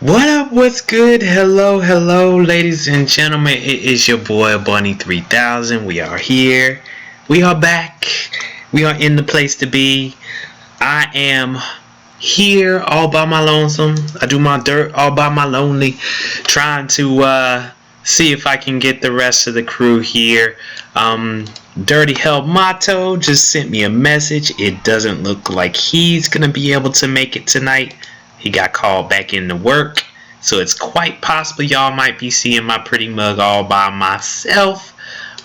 What up? What's good? Hello, ladies and gentlemen. It is your boy Bunny 3000. We are here. We are back. We are in the place to be. I am here all by my lonesome. I do my dirt all by my lonely. Trying to see if I can get the rest of the crew here. Dirty Hell Motto just sent me a message. It doesn't look like he's gonna be able to make it tonight. He got called back into work, so it's quite possible y'all might be seeing my pretty mug all by myself.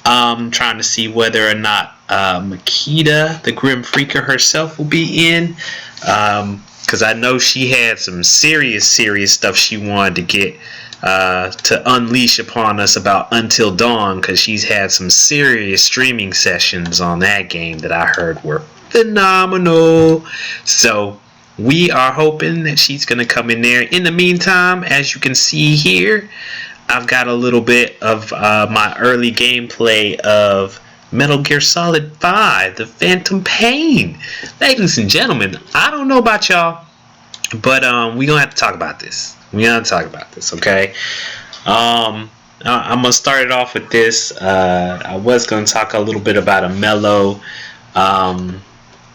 Trying to see whether or not Makita, the Grim Freaker herself, will be in. Because I know she had some serious stuff she wanted to get to unleash upon us about Until Dawn, because she's had some serious streaming sessions on that game that I heard were phenomenal. So we are hoping that she's going to come in there. In the meantime, as you can see here, I've got a little bit of my early gameplay of Metal Gear Solid 5, The Phantom Pain. Ladies and gentlemen, I don't know about y'all, but we're going to have to talk about this. Okay? I'm going to start it off with this. I was going to talk a little bit about a mellow...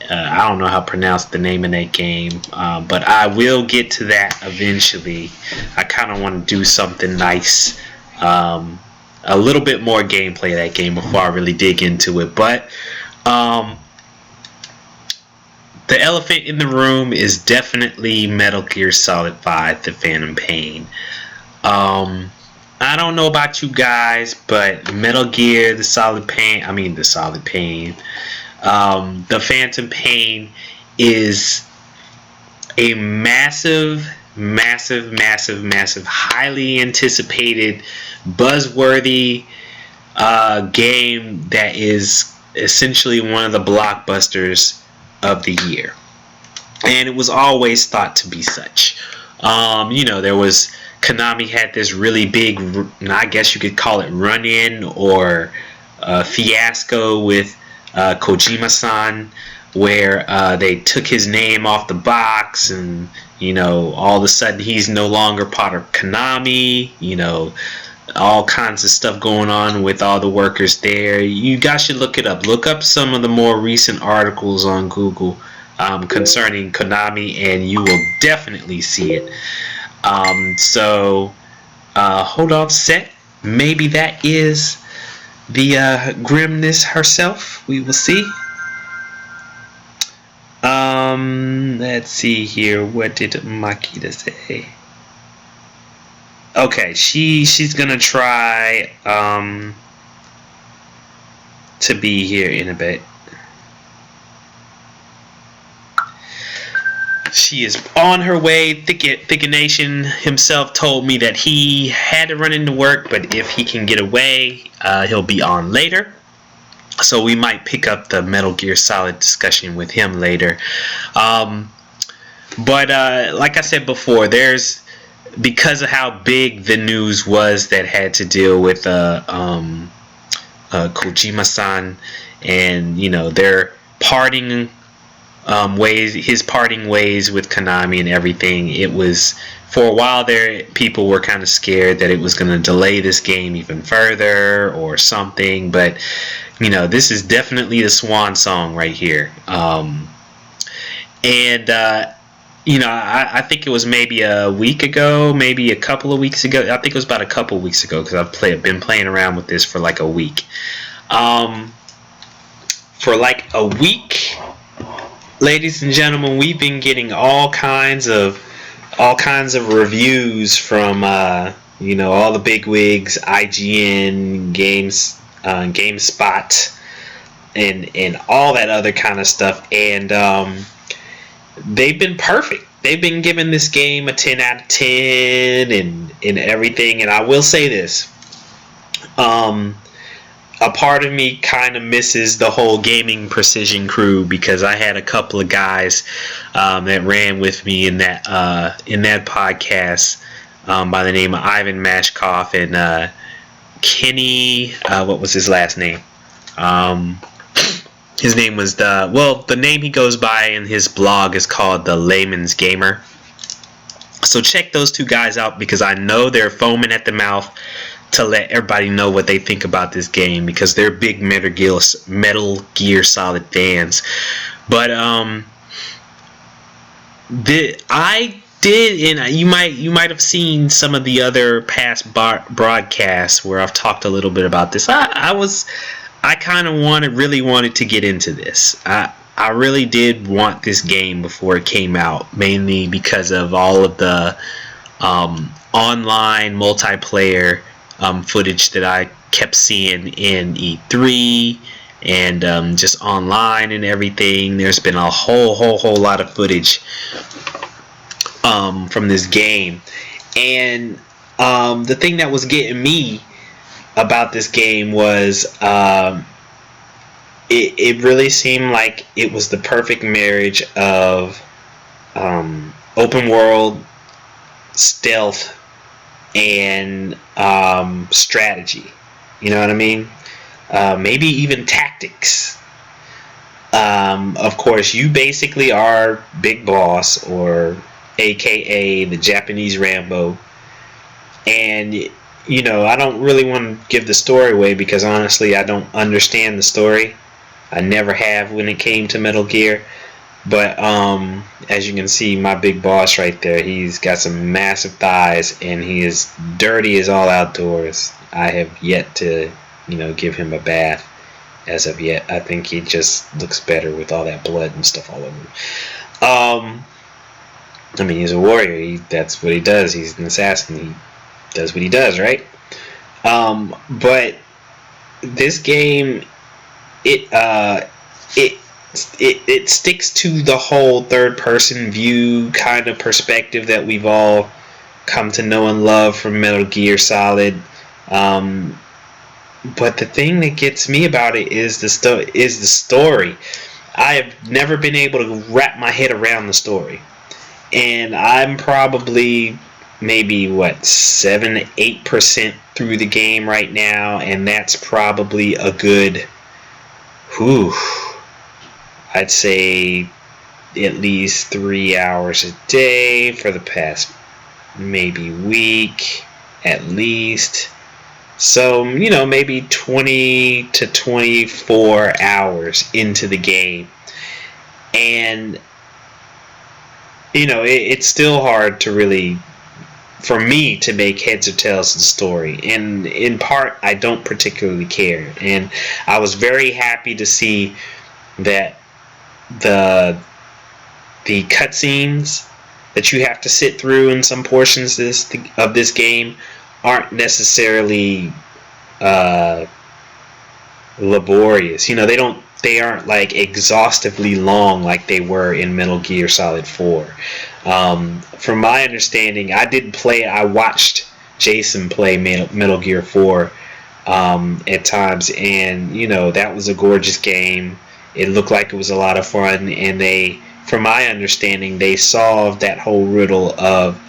I don't know how to pronounce the name of that game, but I will get to that eventually. I kind of want to do something nice, a little bit more gameplay of that game before I really dig into it. But the elephant in the room is definitely Metal Gear Solid 5, The Phantom Pain. I don't know about you guys, but Metal Gear, The Phantom Pain is a massive, highly anticipated, buzzworthy game that is essentially one of the blockbusters of the year. And it was always thought to be such. There was... Konami had this really big, I guess you could call it run-in or fiasco with Kojima-san, where they took his name off the box, and all of a sudden he's no longer part of Konami. All kinds of stuff going on with all the workers there. You guys should look it up. Look up some of the more recent articles on Google concerning Konami, and you will definitely see it. Hold on, set. Maybe that is the grimness herself. We will see. Let's see here. What did Makita say? Okay, she's gonna try to be here in a bit. She is on her way. Thicket Nation himself told me that he had to run into work, but if he can get away, he'll be on later. So we might pick up the Metal Gear Solid discussion with him later. But like I said before, because of how big the news was that had to deal with Kojima-san and their parting his parting ways with Konami and everything. It was, for a while there, people were kind of scared that it was going to delay this game even further or something, but this is definitely the swan song right here. I think it was maybe a week ago, maybe a couple of weeks ago. I think it was about a couple of weeks ago, because I've been playing around with this for like a week. For like a week, ladies and gentlemen, we've been getting all kinds of reviews from all the big wigs, IGN, GameSpot, and all that other kind of stuff, and they've been perfect. They've been giving this game a 10 out of 10 and everything. And I will say this, a part of me kind of misses the whole gaming precision crew, because I had a couple of guys that ran with me in that podcast by the name of Ivan Mashkoff and Kenny. What was his last name? His name was the name he goes by in his blog is called The Layman's Gamer. So check those two guys out, because I know they're foaming at the mouth to let everybody know what they think about this game, because they're big Metal Gear Solid fans. But I did, and you might have seen some of the other past broadcasts where I've talked a little bit about this. I kind of really wanted to get into this. I really did want this game before it came out, mainly because of all of the online multiplayer footage that I kept seeing in E3 and just online and everything. There's been a whole lot of footage from this game, and the thing that was getting me about this game was it really seemed like it was the perfect marriage of open world, stealth, and strategy. You know what I mean? Maybe even tactics. Of course, you basically are Big Boss, or AKA the Japanese Rambo. And, you know, I don't really want to give the story away, because honestly, I don't understand the story. I never have when it came to Metal Gear. But as you can see, my big boss right there, he's got some massive thighs, and he is dirty as all outdoors. I have yet to, you know, give him a bath as of yet. I think he just looks better with all that blood and stuff all over him. I mean, he's a warrior. That's what he does. He's an assassin. He does what he does, right? But this game, it sticks to the whole third-person view kind of perspective that we've all come to know and love from Metal Gear Solid. But the thing that gets me about it is the story. I have never been able to wrap my head around the story, and I'm probably maybe 7-8% through the game right now, and that's probably a good, I'd say at least 3 hours a day for the past maybe week at least. So, you know, maybe 20 to 24 hours into the game. And, you know, it's still hard to really, for me, to make heads or tails of the story. And in part, I don't particularly care. And I was very happy to see that the cutscenes that you have to sit through in some portions of this game aren't necessarily laborious. You know, they aren't like exhaustively long like they were in Metal Gear Solid 4. From my understanding, I watched Jason play Metal Gear 4 at times, and you know, that was a gorgeous game. It looked like it was a lot of fun, and from my understanding, they solved that whole riddle of,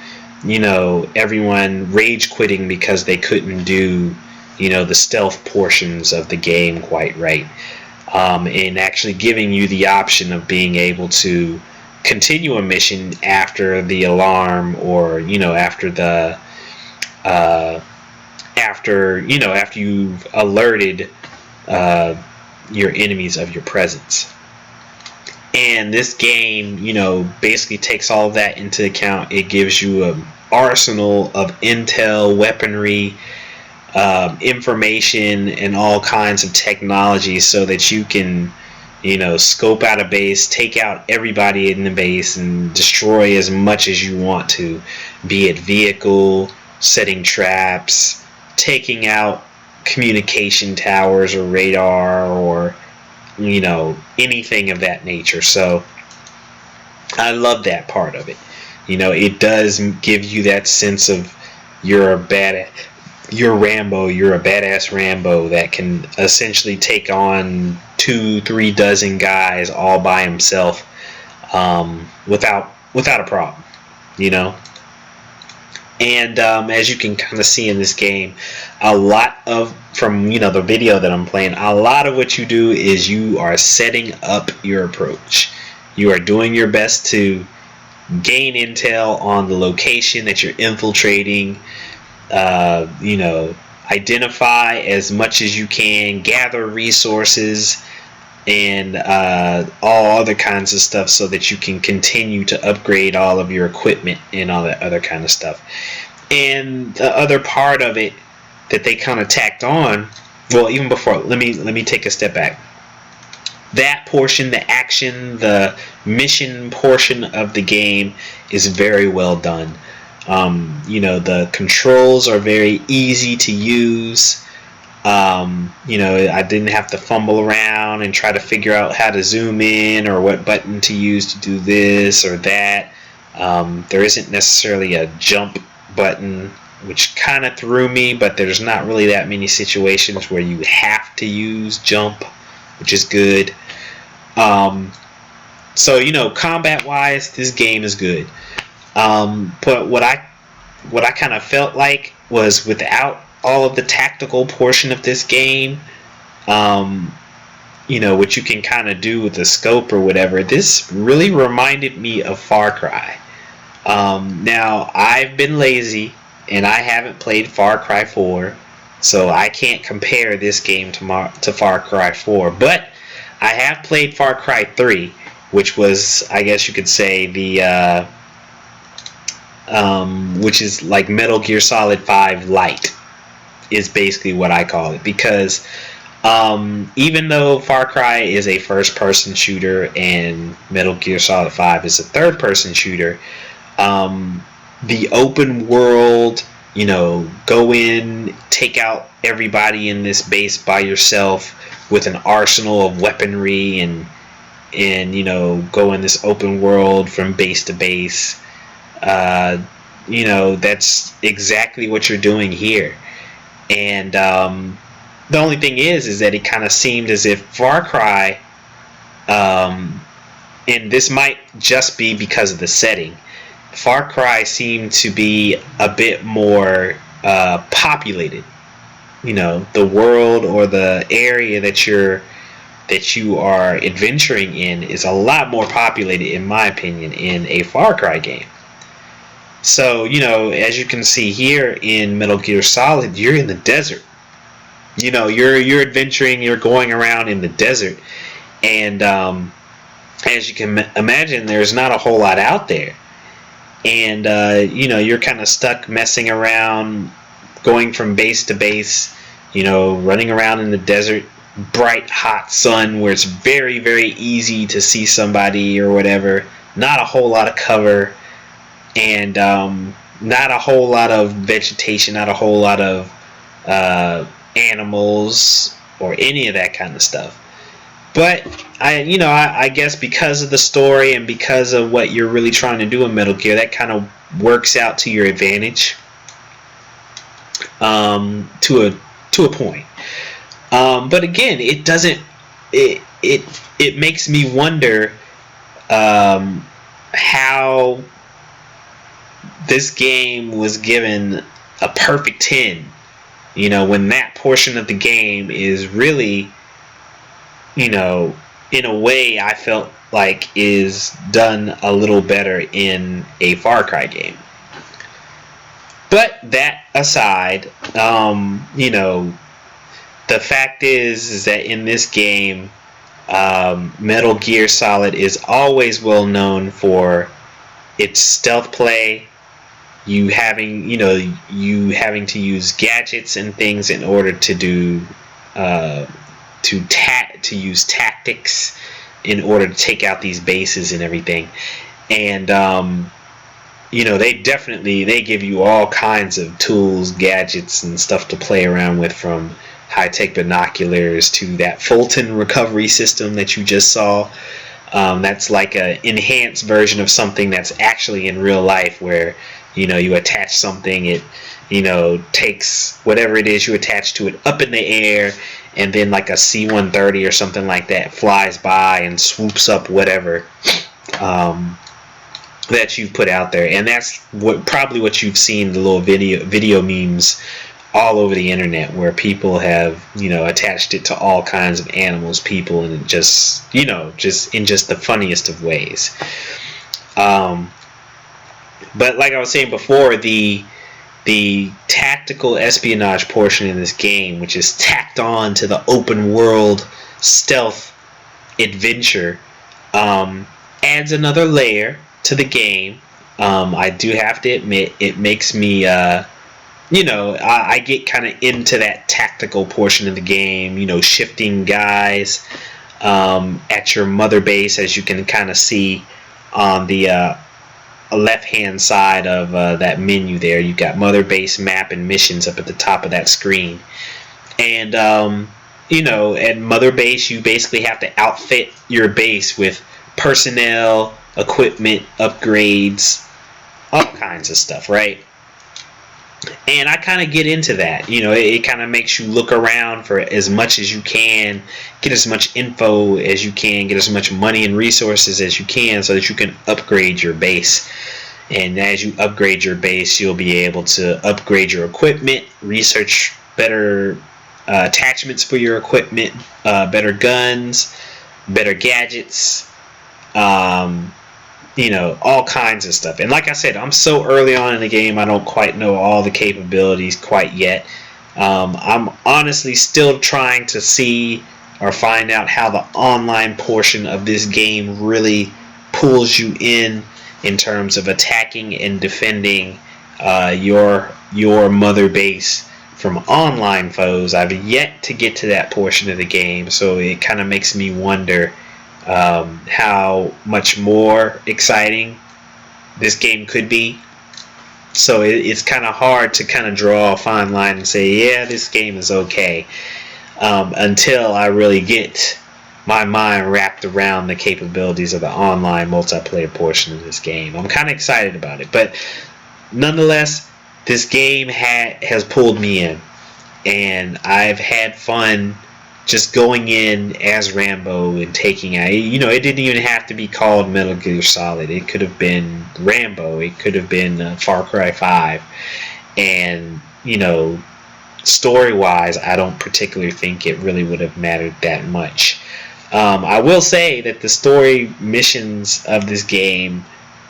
you know, everyone rage quitting because they couldn't do, you know, the stealth portions of the game quite right, and actually giving you the option of being able to continue a mission after the alarm, or, you know, after you've alerted your enemies of your presence. And this game, you know, basically takes all of that into account. It gives you an arsenal of intel, weaponry, information, and all kinds of technology, so that you can, you know, scope out a base, take out everybody in the base, and destroy as much as you want to, be it vehicle, setting traps, taking out communication towers or radar, or, you know, anything of that nature. So I love that part of it. You know, it does give you that sense of you're a badass Rambo that can essentially take on 2-3 dozen guys all by himself, without a problem, you know. And as you can kind of see in this game, from, you know, the video that I'm playing, a lot of what you do is you are setting up your approach. You are doing your best to gain intel on the location that you're infiltrating, identify as much as you can, gather resources, and all other kinds of stuff so that you can continue to upgrade all of your equipment and all that other kind of stuff. And the other part of it that they kind of tacked on, well, even before, let me take a step back. That portion, the action, the mission portion of the game is very well done. The controls are very easy to use. I didn't have to fumble around and try to figure out how to zoom in or what button to use to do this or that. There isn't necessarily a jump button, which kind of threw me, but there's not really that many situations where you have to use jump, which is good. Combat wise, this game is good. But what I kind of felt like was, without all of the tactical portion of this game, what you can kind of do with the scope or whatever, this really reminded me of Far Cry. Now, I've been lazy and I haven't played Far Cry 4, so I can't compare this game to Far Cry 4, but I have played Far Cry 3, which was, I guess you could say, the which is like Metal Gear Solid 5 Lite, is basically what I call it, because even though Far Cry is a first-person shooter and Metal Gear Solid 5 is a third-person shooter, the open world, go in, take out everybody in this base by yourself with an arsenal of weaponry, and go in this open world from base to base. That's exactly what you're doing here. And the only thing is that it kind of seemed as if Far Cry, and this might just be because of the setting, Far Cry seemed to be a bit more populated. The world or the area that you are adventuring in is a lot more populated, in my opinion, in a Far Cry game. So, as you can see here in Metal Gear Solid, you're in the desert. You're adventuring, you're going around in the desert, and as you can imagine, there's not a whole lot out there. And you're kind of stuck messing around, going from base to base, running around in the desert, bright hot sun where it's very, very easy to see somebody or whatever. Not a whole lot of cover, and not a whole lot of vegetation, not a whole lot of animals or any of that kind of stuff. But I guess because of the story and because of what you're really trying to do in Metal Gear, that kind of works out to your advantage, to a point. But again, it doesn't. It makes me wonder how this game was given a perfect 10. When that portion of the game is really, in a way, I felt like is done a little better in a Far Cry game. But that aside, the fact is that in this game, Metal Gear Solid is always well known for its stealth play. You having to use gadgets and things in order to do to use tactics in order to take out these bases and everything. And they give you all kinds of tools, gadgets, and stuff to play around with, from high-tech binoculars to that Fulton recovery system that you just saw. That's like an enhanced version of something that's actually in real life, where you attach something, it takes whatever it is you attach to it up in the air, and then like a C-130 or something like that flies by and swoops up whatever that you've put out there. And that's probably what you've seen, the little video memes all over the internet, where people have attached it to all kinds of animals, people, and it just in just the funniest of ways. But like I was saying before, the tactical espionage portion in this game, which is tacked on to the open world stealth adventure, adds another layer to the game. I do have to admit, it makes me, I get kind of into that tactical portion of the game, shifting guys at your mother base, as you can kind of see on the left hand side of that menu there. You've got mother base, map, and missions up at the top of that screen. And at mother base, you basically have to outfit your base with personnel, equipment, upgrades, all kinds of stuff, right? And I kind of get into that. It kind of makes you look around for as much as you can, get as much info as you can, get as much money and resources as you can, so that you can upgrade your base. And as you upgrade your base, you'll be able to upgrade your equipment, research better attachments for your equipment, better guns, better gadgets, all kinds of stuff. And like I said, I'm so early on in the game, I don't quite know all the capabilities quite yet. I'm honestly still trying to see or find out how the online portion of this game really pulls you in terms of attacking and defending your mother base from online foes. I've yet to get to that portion of the game, so it kind of makes me wonder how much more exciting this game could be. So it's kind of hard to kind of draw a fine line and say, yeah, this game is okay, until I really get my mind wrapped around the capabilities of the online multiplayer portion of this game. I'm kind of excited about it, but nonetheless, this game has pulled me in, and I've had fun just going in as Rambo and taking out. It didn't even have to be called Metal Gear Solid. It could have been Rambo. It could have been Far Cry 5. And, story-wise, I don't particularly think it really would have mattered that much. I will say that the story missions of this game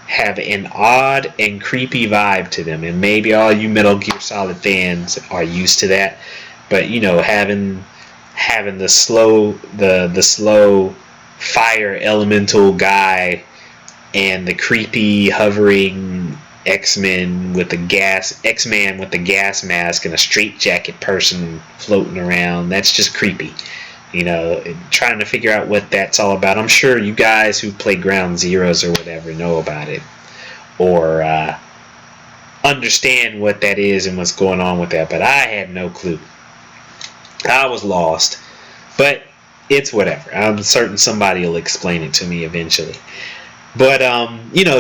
have an odd and creepy vibe to them, and maybe all you Metal Gear Solid fans are used to that. But having the slow fire elemental guy and the creepy hovering X-Man with the gas mask and a straitjacket person floating around, that's just creepy. Trying to figure out what that's all about. I'm sure you guys who play Ground Zeroes or whatever know about it, or understand what that is and what's going on with that, but I had no clue. I was lost, but it's whatever. I'm certain somebody will explain it to me eventually. But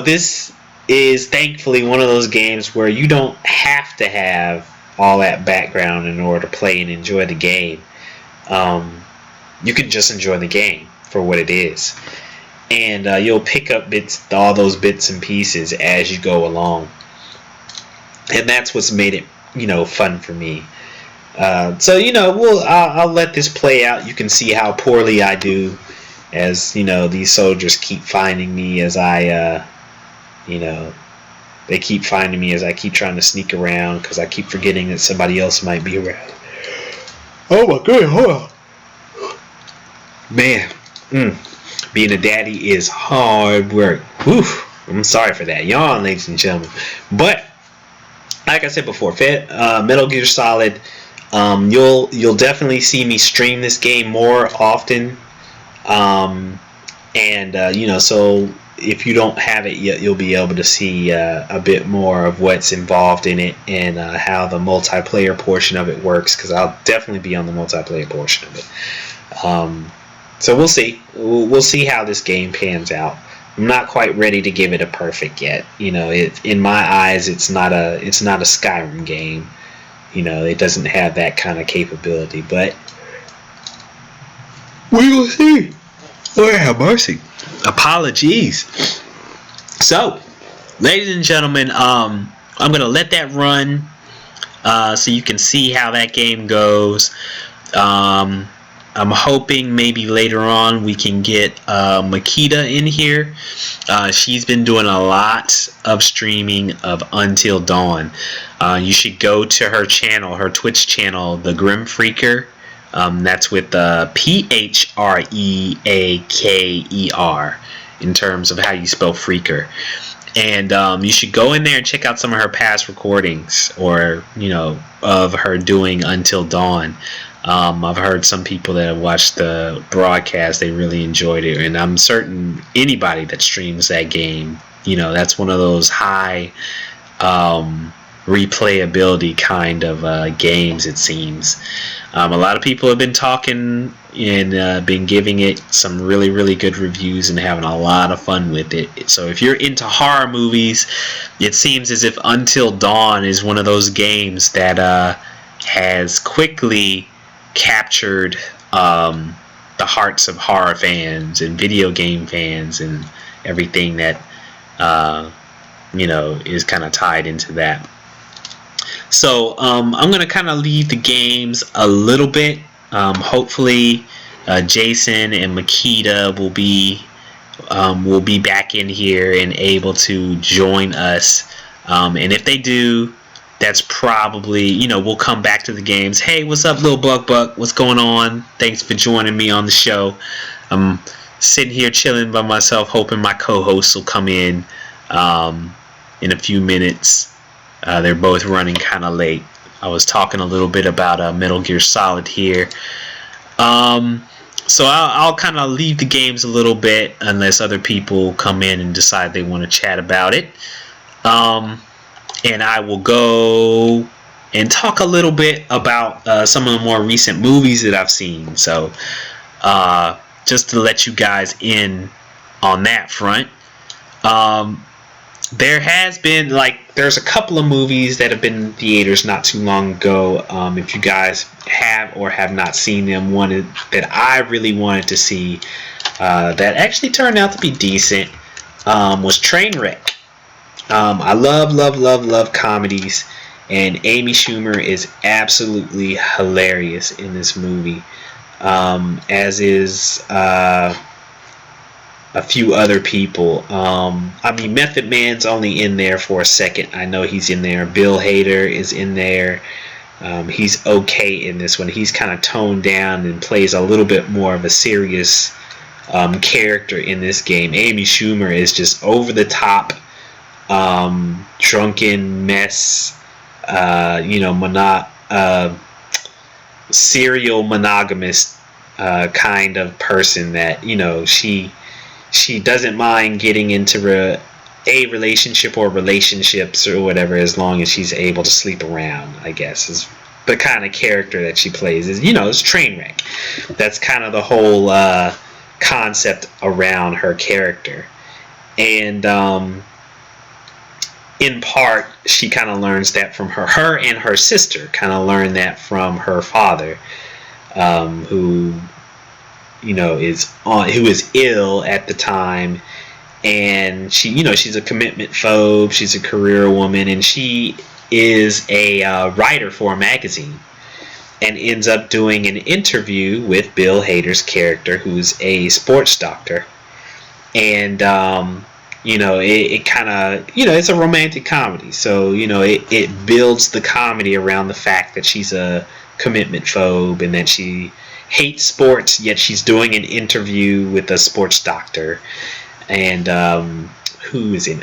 this is thankfully one of those games where you don't have to have all that background in order to play and enjoy the game. You can just enjoy the game for what it is, and you'll pick up all those bits and pieces as you go along, and that's what's made it fun for me. So I'll let this play out. You can see how poorly I do, as these soldiers keep finding me as I they keep finding me as I keep trying to sneak around, because I keep forgetting that somebody else might be around. Oh my god, hold on. Man, being a daddy is hard work. Whew, I'm sorry for that, yawn, ladies and gentlemen. But like I said before, Metal Gear Solid, you'll definitely see me stream this game more often, so if you don't have it yet, you'll be able to see a bit more of what's involved in it, and how the multiplayer portion of it works, because I'll definitely be on the multiplayer portion of it. So we'll see. We'll see how this game pans out. I'm not quite ready to give it a perfect yet. In my eyes, it's not a Skyrim game. It doesn't have that kind of capability, but we will see. Lord have mercy. Apologies. So, ladies and gentlemen, I'm gonna let that run, so you can see how that game goes. I'm hoping maybe later on we can get Makita in here. She's been doing a lot of streaming of Until Dawn. You should go to her channel, her Twitch channel, The Grim Freaker. That's with P-H-R-E-A-K-E-R in terms of how you spell Freaker. And you should go in there and check out some of her past recordings, or of her doing Until Dawn. I've heard some people that have watched the broadcast, they really enjoyed it, and I'm certain anybody that streams that game, that's one of those high replayability kind of games, it seems. A lot of people have been talking and been giving it some really, really good reviews and having a lot of fun with it. So if you're into horror movies, it seems as if Until Dawn is one of those games that has quickly captured the hearts of horror fans and video game fans and everything that is kind of tied into that. So I'm going to kind of leave the games a little bit. Hopefully Jason and Makita will be back in here and able to join us. And if they do, that's probably, we'll come back to the games. Hey, what's up, little Buck? What's going on? Thanks for joining me on the show. I'm sitting here chilling by myself, hoping my co-hosts will come in a few minutes. They're both running kind of late. I was talking a little bit about Metal Gear Solid here. So I'll kind of leave the games a little bit unless other people come in and decide they want to chat about it. And I will go and talk a little bit about some of the more recent movies that I've seen. So just to let you guys in on that front. There has been, there's a couple of movies that have been in theaters not too long ago. If you guys have or have not seen them, one that I really wanted to see that actually turned out to be decent was Trainwreck. I love comedies, and Amy Schumer is absolutely hilarious in this movie, as is a few other people. Method Man's only in there for a second. I know he's in there. Bill Hader is in there. He's okay in this one. He's kind of toned down and plays a little bit more of a serious character in this game. Amy Schumer is just over the top, drunken mess, serial monogamous kind of person that, she doesn't mind getting into a relationship or relationships or whatever, as long as she's able to sleep around, I guess, is the kind of character that she plays. Is it's Trainwreck. That's kind of the whole concept around her character. And in part, she kind of learns that from her and her sister kind of learn that from her father, who is ill at the time, and she's a commitment phobe, she's a career woman, and she is a writer for a magazine, and ends up doing an interview with Bill Hader's character, who's a sports doctor. And it kind of, it's a romantic comedy, so it builds the comedy around the fact that she's a commitment phobe and that she hates sports, yet she's doing an interview with a sports doctor. And who is in?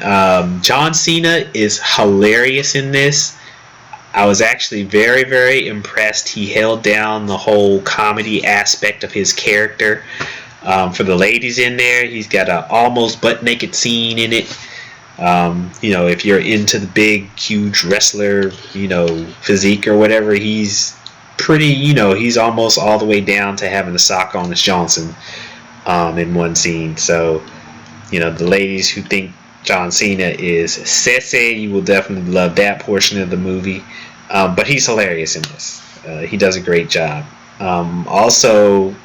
John Cena is hilarious in this. I was actually very, very impressed. He held down the whole comedy aspect of his character. For the ladies in there, he's got an almost butt naked scene in it. If you're into the big, huge wrestler, physique or whatever, he's pretty, he's almost all the way down to having a sock on his Johnson in one scene. So, the ladies who think John Cena is sexy, you will definitely love that portion of the movie. But he's hilarious in this. He does a great job. Also,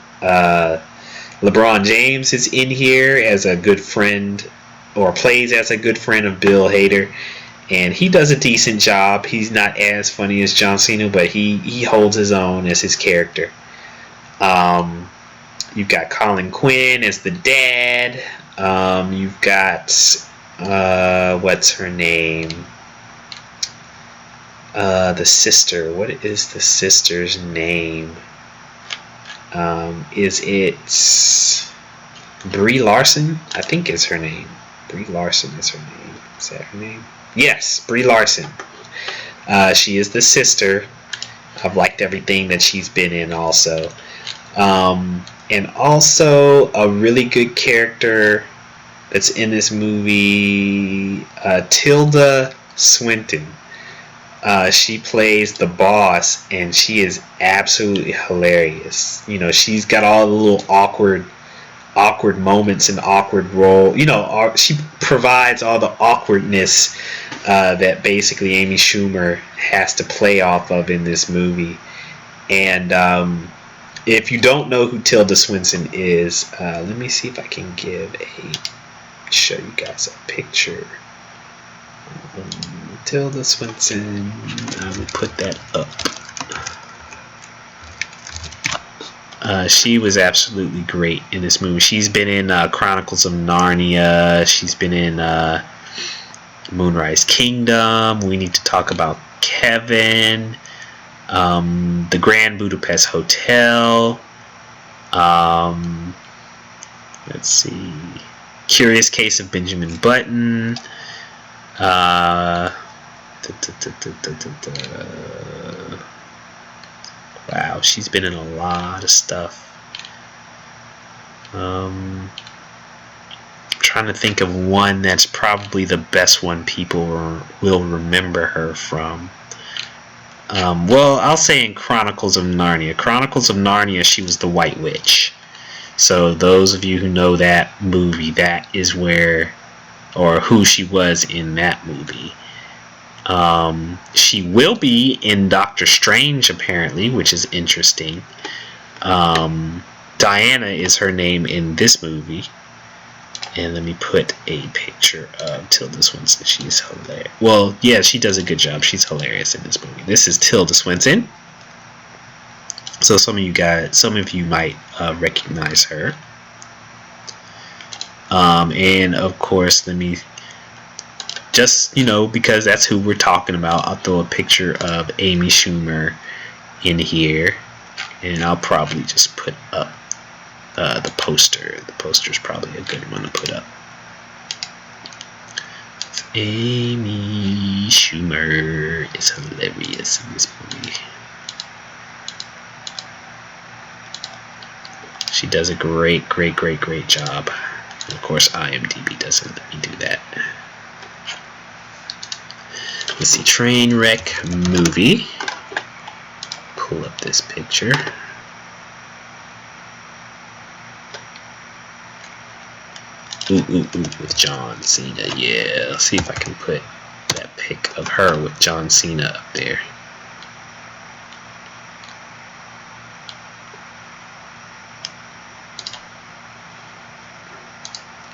LeBron James is in here as a good friend, or plays as a good friend of Bill Hader. And he does a decent job. He's not as funny as John Cena, but he holds his own as his character. You've got Colin Quinn as the dad. You've got what's her name? The sister. What is the sister's name? Is it Brie Larson? I think is her name. Brie Larson is her name. Is that her name? Yes, Brie Larson. She is the sister. I've liked everything that she's been in also. And also a really good character that's in this movie, Tilda Swinton. She plays the boss, and she is absolutely hilarious. You know, she's got all the little awkward moments and awkward role. You know, she provides all the awkwardness that basically Amy Schumer has to play off of in this movie. And if you don't know who Tilda Swinton is, let me see if I can show you guys a picture. Tilda Swinton, I will put that up. She was absolutely great in this movie. She's been in Chronicles of Narnia. She's been in Moonrise Kingdom. We Need to Talk About Kevin. The Grand Budapest Hotel. Let's see. Curious Case of Benjamin Button. Wow, she's been in a lot of stuff. I'm trying to think of one that's probably the best one people will remember her from. Well, I'll say in Chronicles of Narnia. Chronicles of Narnia, she was the White Witch. So those of you who know that movie, that is where, or who she was in that movie. She will be in Doctor Strange, apparently, which is interesting. Diana is her name in this movie. And let me put a picture of Tilda Swinton. She's hilarious. Well, yeah, she does a good job. She's hilarious in this movie. This is Tilda Swinton. So some of you might recognize her. And of course, let me just, because that's who we're talking about, I'll throw a picture of Amy Schumer in here. And I'll probably just put up the poster. The poster is probably a good one to put up. Amy Schumer is hilarious in this movie. She does a great job. And of course, IMDb doesn't let me do that. Let's see, Trainwreck movie. Pull up this picture. Ooh, with John Cena. Yeah, let's see if I can put that pic of her with John Cena up there.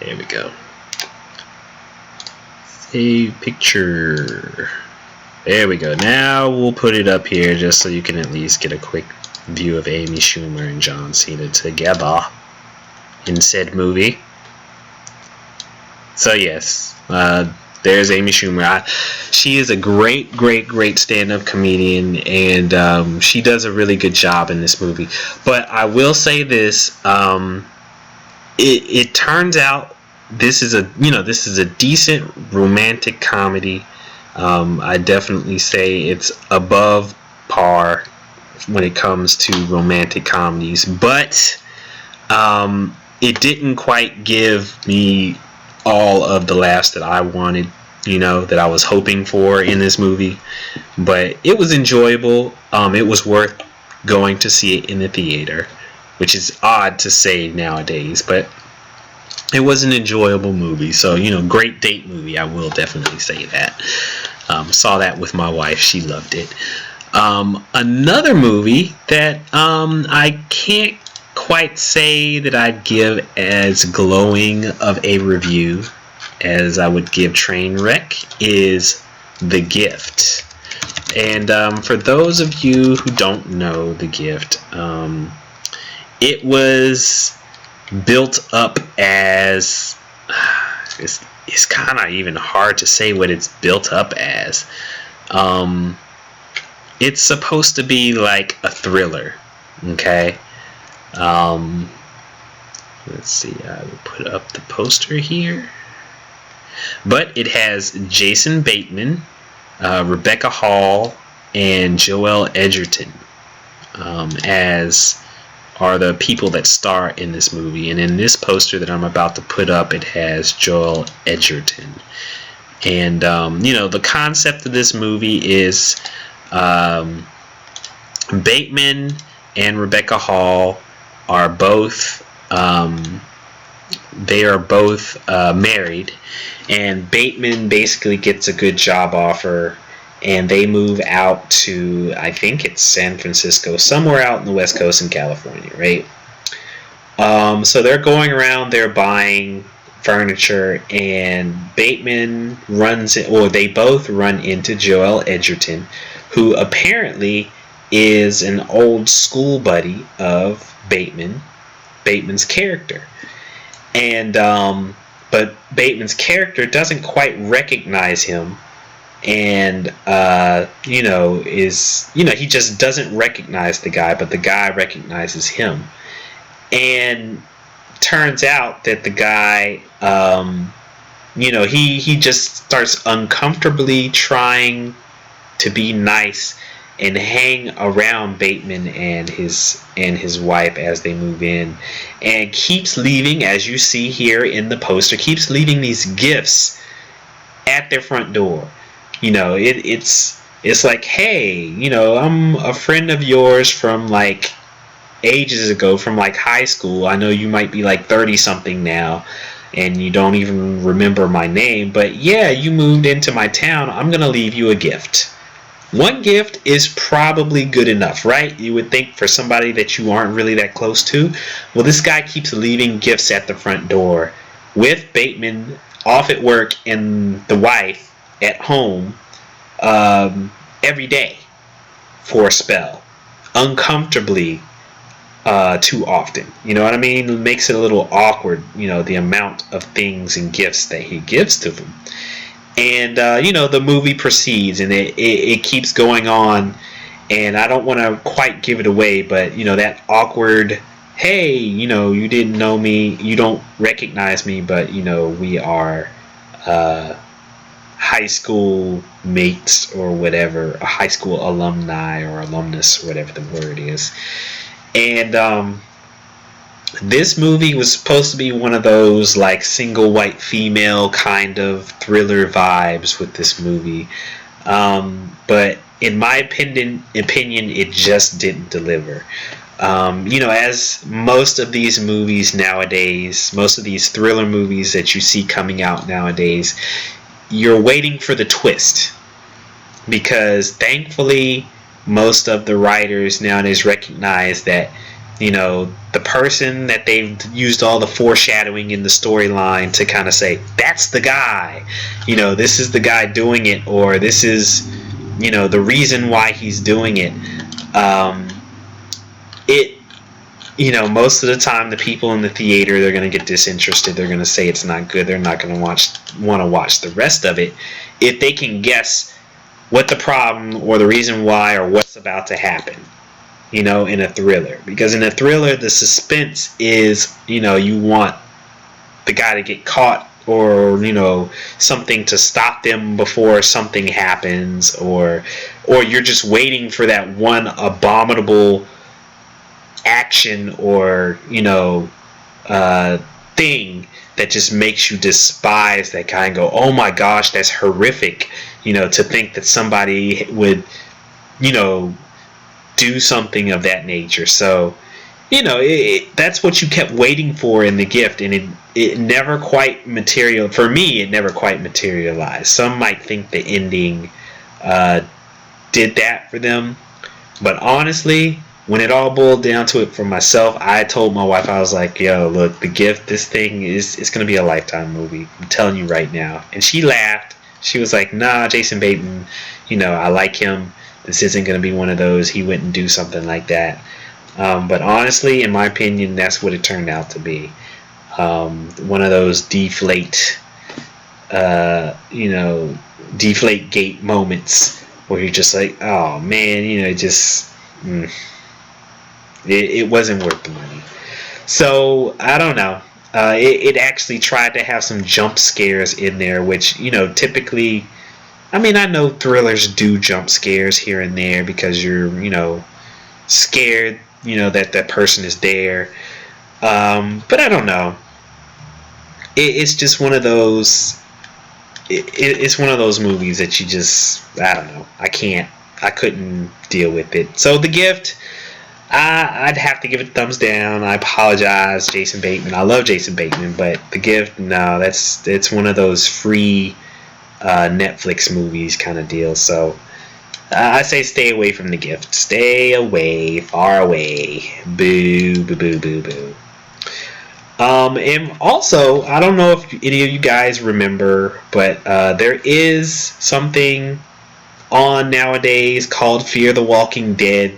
There we go. Save picture. There we go. Now we'll put it up here just so you can at least get a quick view of Amy Schumer and John Cena together in said movie. So yes, there's Amy Schumer. She is a great stand-up comedian, and she does a really good job in this movie. But I will say this: it turns out this is a decent romantic comedy. I definitely say it's above par when it comes to romantic comedies, but it didn't quite give me all of the laughs that I wanted, that I was hoping for in this movie. But it was enjoyable. It was worth going to see it in the theater, which is odd to say nowadays, but it was an enjoyable movie. So, great date movie. I will definitely say that. Saw that with my wife. She loved it. Another movie that I can't quite say that I'd give as glowing of a review as I would give Trainwreck is The Gift. And for those of you who don't know The Gift, it was built up as it's kind of even hard to say what it's built up as. It's supposed to be like a thriller. Okay. Let's see. I will put up the poster here. But it has Jason Bateman, Rebecca Hall, and Joel Edgerton as are the people that star in this movie. And in this poster that I'm about to put up, it has Joel Edgerton. And, the concept of this movie is Bateman and Rebecca Hall are both married, and Bateman basically gets a good job offer, and they move out to, I think it's San Francisco, somewhere out in the West Coast in California, right? So they're going around, they're buying furniture, and Bateman they both run into Joel Edgerton, who apparently is an old school buddy of Bateman's character. And but Bateman's character doesn't quite recognize him, and he just doesn't recognize the guy, but the guy recognizes him. And turns out that the guy, he just starts uncomfortably trying to be nice and hang around Bateman and his wife as they move in, and keeps leaving, as you see here in the poster, keeps leaving these gifts at their front door. It's like, hey, I'm a friend of yours from like ages ago, from like high school. I know you might be like 30 something now and you don't even remember my name, but yeah, you moved into my town. I'm gonna leave you a gift. One gift is probably good enough, right? You would think, for somebody that you aren't really that close to. Well, this guy keeps leaving gifts at the front door, with Bateman off at work and the wife at home every day for a spell, uncomfortably too often. You know what I mean? It makes it a little awkward, the amount of things and gifts that he gives to them. And the movie proceeds, and it keeps going on, and I don't want to quite give it away, but that awkward, hey, you didn't know me, you don't recognize me, but we are high school mates or whatever, a high school alumni or alumnus, whatever the word is. And this movie was supposed to be one of those like single white female kind of thriller vibes with this movie, but in my opinion, it just didn't deliver. As most of these movies nowadays, most of these thriller movies that you see coming out nowadays, you're waiting for the twist, because thankfully most of the writers nowadays recognize that the person that they've used all the foreshadowing in the storyline to kind of say, that's the guy, this is the guy doing it, or this is the reason why he's doing it. Most of the time the people in the theater, they're going to get disinterested, they're going to say it's not good, they're not going to want to watch the rest of it if they can guess what the problem or the reason why or what's about to happen, in a thriller. Because in a thriller, the suspense is, you want the guy to get caught, or something to stop them before something happens, or you're just waiting for that one abominable action or thing that just makes you despise that guy and go, oh my gosh, that's horrific, to think that somebody would do something of that nature. So that's what you kept waiting for in the gift, and it never quite materialized. For me, it never quite materialized. Some might think the ending did that for them, but honestly, when it all boiled down to it, for myself, I told my wife, I was like, yo, look, The Gift, this thing it's going to be a Lifetime movie. I'm telling you right now. And she laughed. She was like, nah, Jason Bateman, I like him. This isn't going to be one of those. He wouldn't do something like that. But honestly, in my opinion, that's what it turned out to be. One of those deflate gate moments where you're just like, oh man, it wasn't worth the money. So I don't know. It actually tried to have some jump scares in there, which typically, I mean, I know thrillers do jump scares here and there because you're scared, that person is there. But I don't know. It's just one of those. It's one of those movies that you just, I don't know. I couldn't deal with it. So The Gift, I'd have to give it a thumbs down. I apologize, Jason Bateman. I love Jason Bateman, but The Gift, no, it's one of those free Netflix movies kind of deal. So I say stay away from The Gift. Stay away, far away. Boo, boo, boo, boo, boo. And also, I don't know if any of you guys remember, but there is something on nowadays called Fear the Walking Dead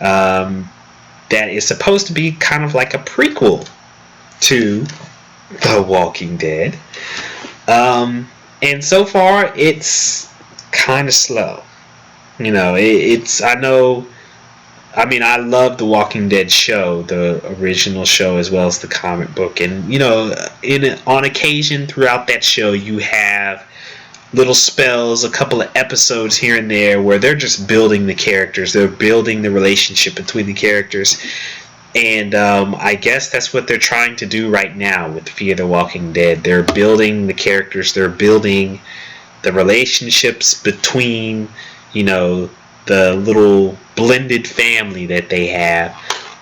that is supposed to be kind of like a prequel to The Walking Dead. And so far, it's kind of slow. I love the Walking Dead show, the original show, as well as the comic book. And, on occasion throughout that show, you have little spells, a couple of episodes here and there where they're just building the characters. They're building the relationship between the characters. And I guess that's what they're trying to do right now with Fear the Walking Dead. They're building the characters. They're building the relationships between, the little blended family that they have.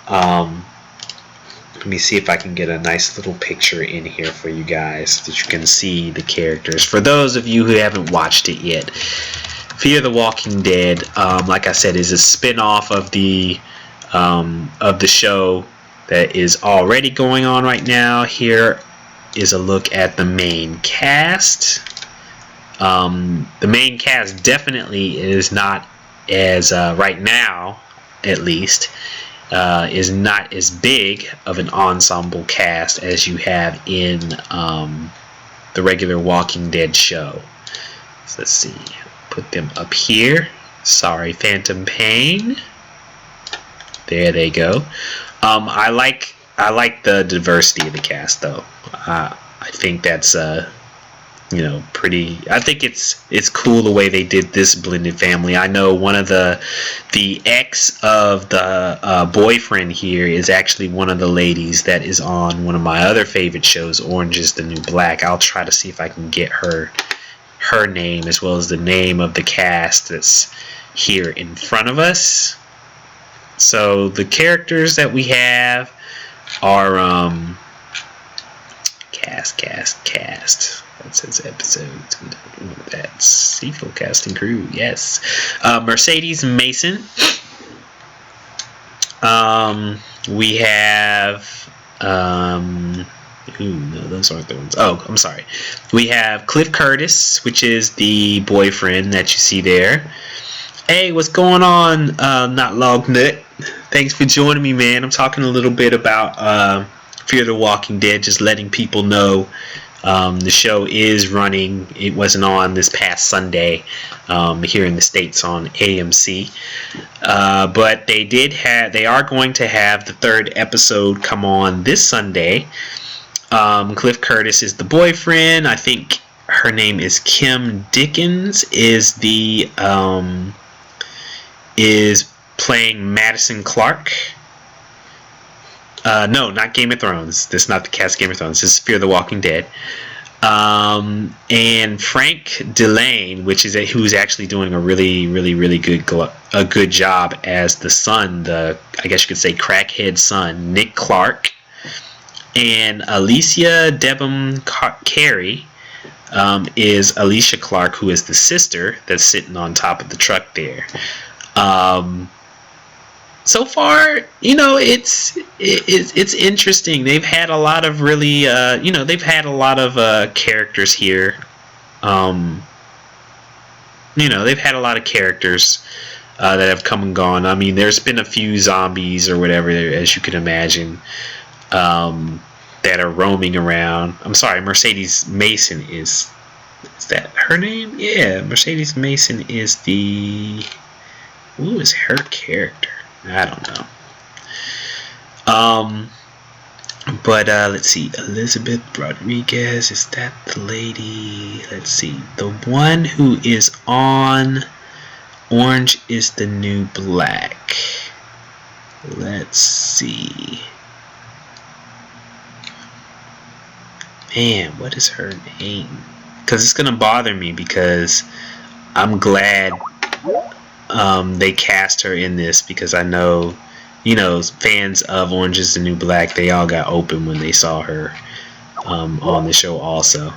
Let me see if I can get a nice little picture in here for you guys so that you can see the characters. For those of you who haven't watched it yet, Fear the Walking Dead, like I said, is a spin-off of the show that is already going on right now. Here is a look at the main cast. The main cast definitely is not as right now, at least, is not as big of an ensemble cast as you have in the regular Walking Dead show. So let's see, put them up here. Sorry, Phantom Pain. There they go. I like the diversity of the cast, though. I think that's pretty. I think it's cool the way they did this blended family. I know one of the ex of the boyfriend here is actually one of the ladies that is on one of my other favorite shows, Orange is the New Black. I'll try to see if I can get her name as well as the name of the cast that's here in front of us. So the characters that we have are cast. That says episodes. That's Seafood casting crew. Yes. Mercedes Mason. We have. No, those aren't the ones. Oh, I'm sorry. We have Cliff Curtis, which is the boyfriend that you see there. Hey, what's going on? Not Log Nut. Thanks for joining me, man. I'm talking a little bit about Fear the Walking Dead, just letting people know. The show is running. It wasn't on this past Sunday here in the States on AMC, but they are going to have the third episode come on this Sunday. Cliff Curtis is the boyfriend. I think her name is Kim Dickens. Is playing Madison Clark. No, not Game of Thrones. This is not the cast of Game of Thrones. This is Fear the Walking Dead. And Frank Delane, who's actually doing a really, really, really good job as the son, I guess you could say crackhead son, Nick Clark. And Alicia Debham Carey is Alicia Clark, who is the sister that's sitting on top of the truck there. So far, it's interesting. They've had a lot of really, they've had a lot of characters here. They've had a lot of characters that have come and gone. I mean, there's been a few zombies or whatever, as you can imagine, that are roaming around. I'm sorry, Mercedes Mason is that her name? Yeah, Mercedes Mason is the... Who is her character? I don't know. But let's see. Elizabeth Rodriguez, is that the lady? Let's see. The one who is on Orange is the New Black. Let's see. Man, what is her name? Because it's gonna bother me, because I'm glad they cast her in this, because I know, fans of Orange is the New Black, they all got open when they saw her on the show also.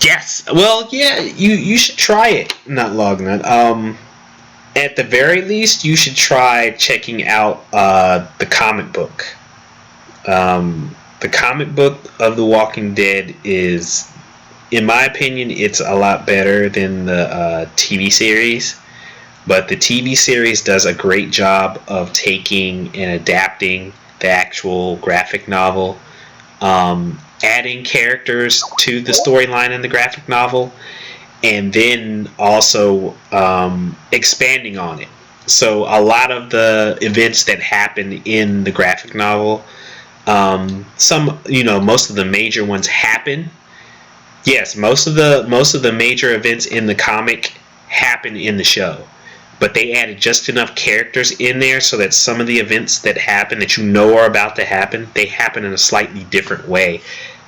Yes, well, yeah, you should try it, not Lognut. At the very least, you should try checking out the comic book. The comic book of The Walking Dead is, in my opinion, it's a lot better than the TV series. But the TV series does a great job of taking and adapting the actual graphic novel, adding characters to the storyline in the graphic novel, and then also expanding on it. So a lot of the events that happen in the graphic novel, most of the major ones happen. Yes, most of the major events in the comic happen in the show, but they added just enough characters in there so that some of the events that happen, that are about to happen, they happen in a slightly different way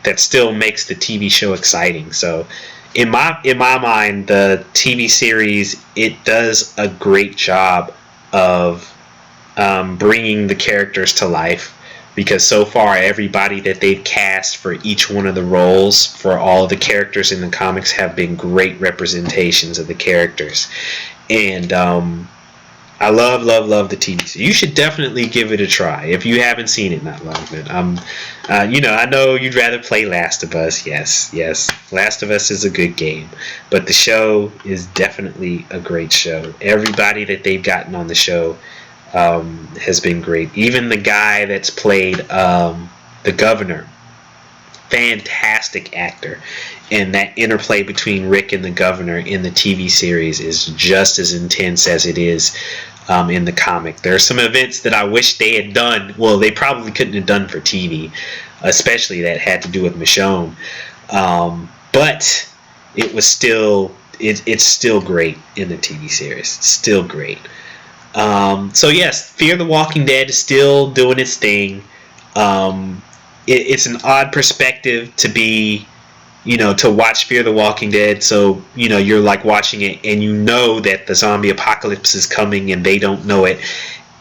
that still makes the TV show exciting. So in my mind, the TV series, it does a great job of bringing the characters to life, because so far everybody that they've cast for each one of the roles for all of the characters in the comics have been great representations of the characters. And I love the TV series. You should definitely give it a try if you haven't seen it. Not long, but I know you'd rather play Last of Us. Yes, Last of Us is a good game, but the show is definitely a great show. Everybody that they've gotten on the show has been great. Even the guy that's played the governor, fantastic actor, and that interplay between Rick and the governor in the TV series is just as intense as it is in the comic. There are some events that I wish they had done. Well, they probably couldn't have done for TV, especially that had to do with Michonne. But it was still it's still great in the TV series. It's still great. So yes, Fear the Walking Dead is still doing its thing. It's an odd perspective to be, to watch Fear the Walking Dead. So, you're like watching it and that the zombie apocalypse is coming and they don't know it.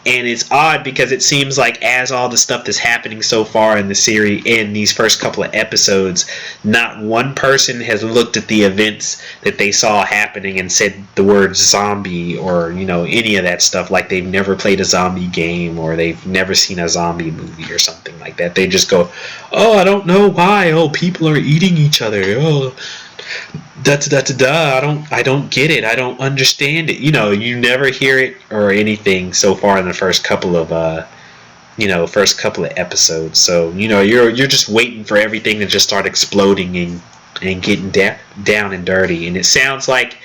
And it's odd because it seems like as all the stuff that's happening so far in the series, in these first couple of episodes, not one person has looked at the events that they saw happening and said the word zombie or, any of that stuff, like they've never played a zombie game or they've never seen a zombie movie or something like that. They just go, oh, I don't know why. Oh, people are eating each other. Oh, I don't get it. I don't understand it. You never hear it or anything so far in the first couple of episodes. So you're just waiting for everything to just start exploding and getting down and dirty. And it sounds like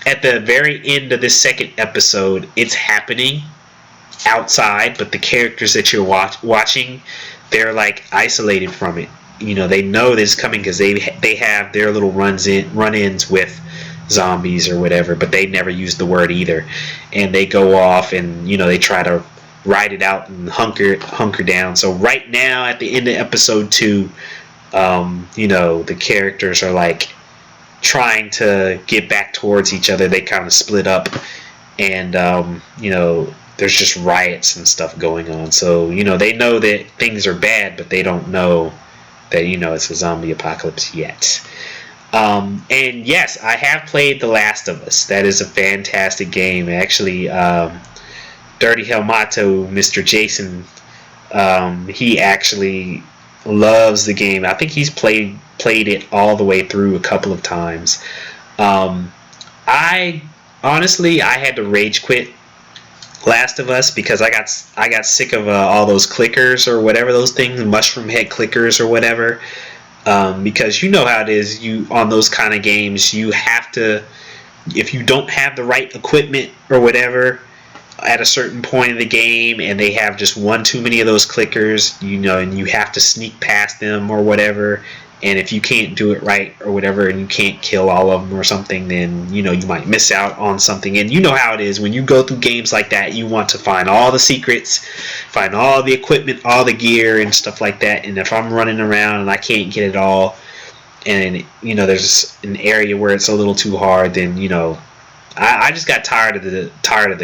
at the very end of this second episode, it's happening outside, but the characters that you're watching, they're like isolated from it. They know that it's coming because they have their little run-ins with zombies or whatever, but they never use the word either, and they go off and they try to ride it out and hunker down. So right now at the end of episode 2, the characters are like trying to get back towards each other. They kind of split up, and there's just riots and stuff going on. So they know that things are bad, but they don't know that it's a zombie apocalypse yet. And yes, I have played The Last of Us. That is a fantastic game. Actually, Dirty Helmato, Mr. Jason, he actually loves the game. I think he's played it all the way through a couple of times. I honestly, I had to rage quit Last of Us because I got sick of all those clickers or whatever those things, mushroom head clickers or whatever. Because you know how it is. You on those kind of games, you have to, if you don't have the right equipment or whatever at a certain point in the game, and they have just one too many of those clickers, you know, and you have to sneak past them or whatever. And if you can't do it right or whatever, and you can't kill all of them or something, then you know you might miss out on something. And you know how it is when you go through games like that. You want to find all the secrets, find all the equipment, all the gear and stuff like that. And if I'm running around and I can't get it all, and you know there's an area where it's a little too hard, then you know I just got tired of the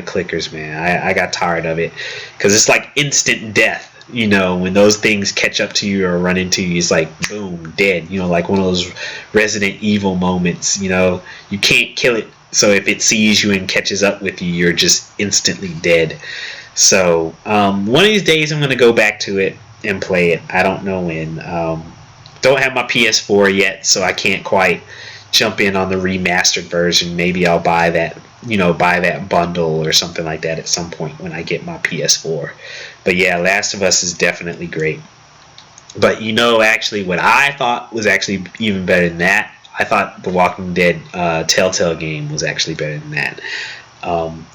clickers, man. I got tired of it because it's like instant death. You know, when those things catch up to you or run into you, it's like boom, dead. You know, like one of those Resident Evil moments. You know, you can't kill it, so if it sees you and catches up with you, you're just instantly dead. So one of these days, I'm gonna go back to it and play it. I don't know when. Don't have my PS4 yet, so I can't quite jump in on the remastered version. Maybe I'll buy that, you know, buy that bundle or something like that at some point when I get my PS4. But yeah, Last of Us is definitely great. But you know, actually, what I thought was actually even better than that, I thought the Walking Dead Telltale game was actually better than that.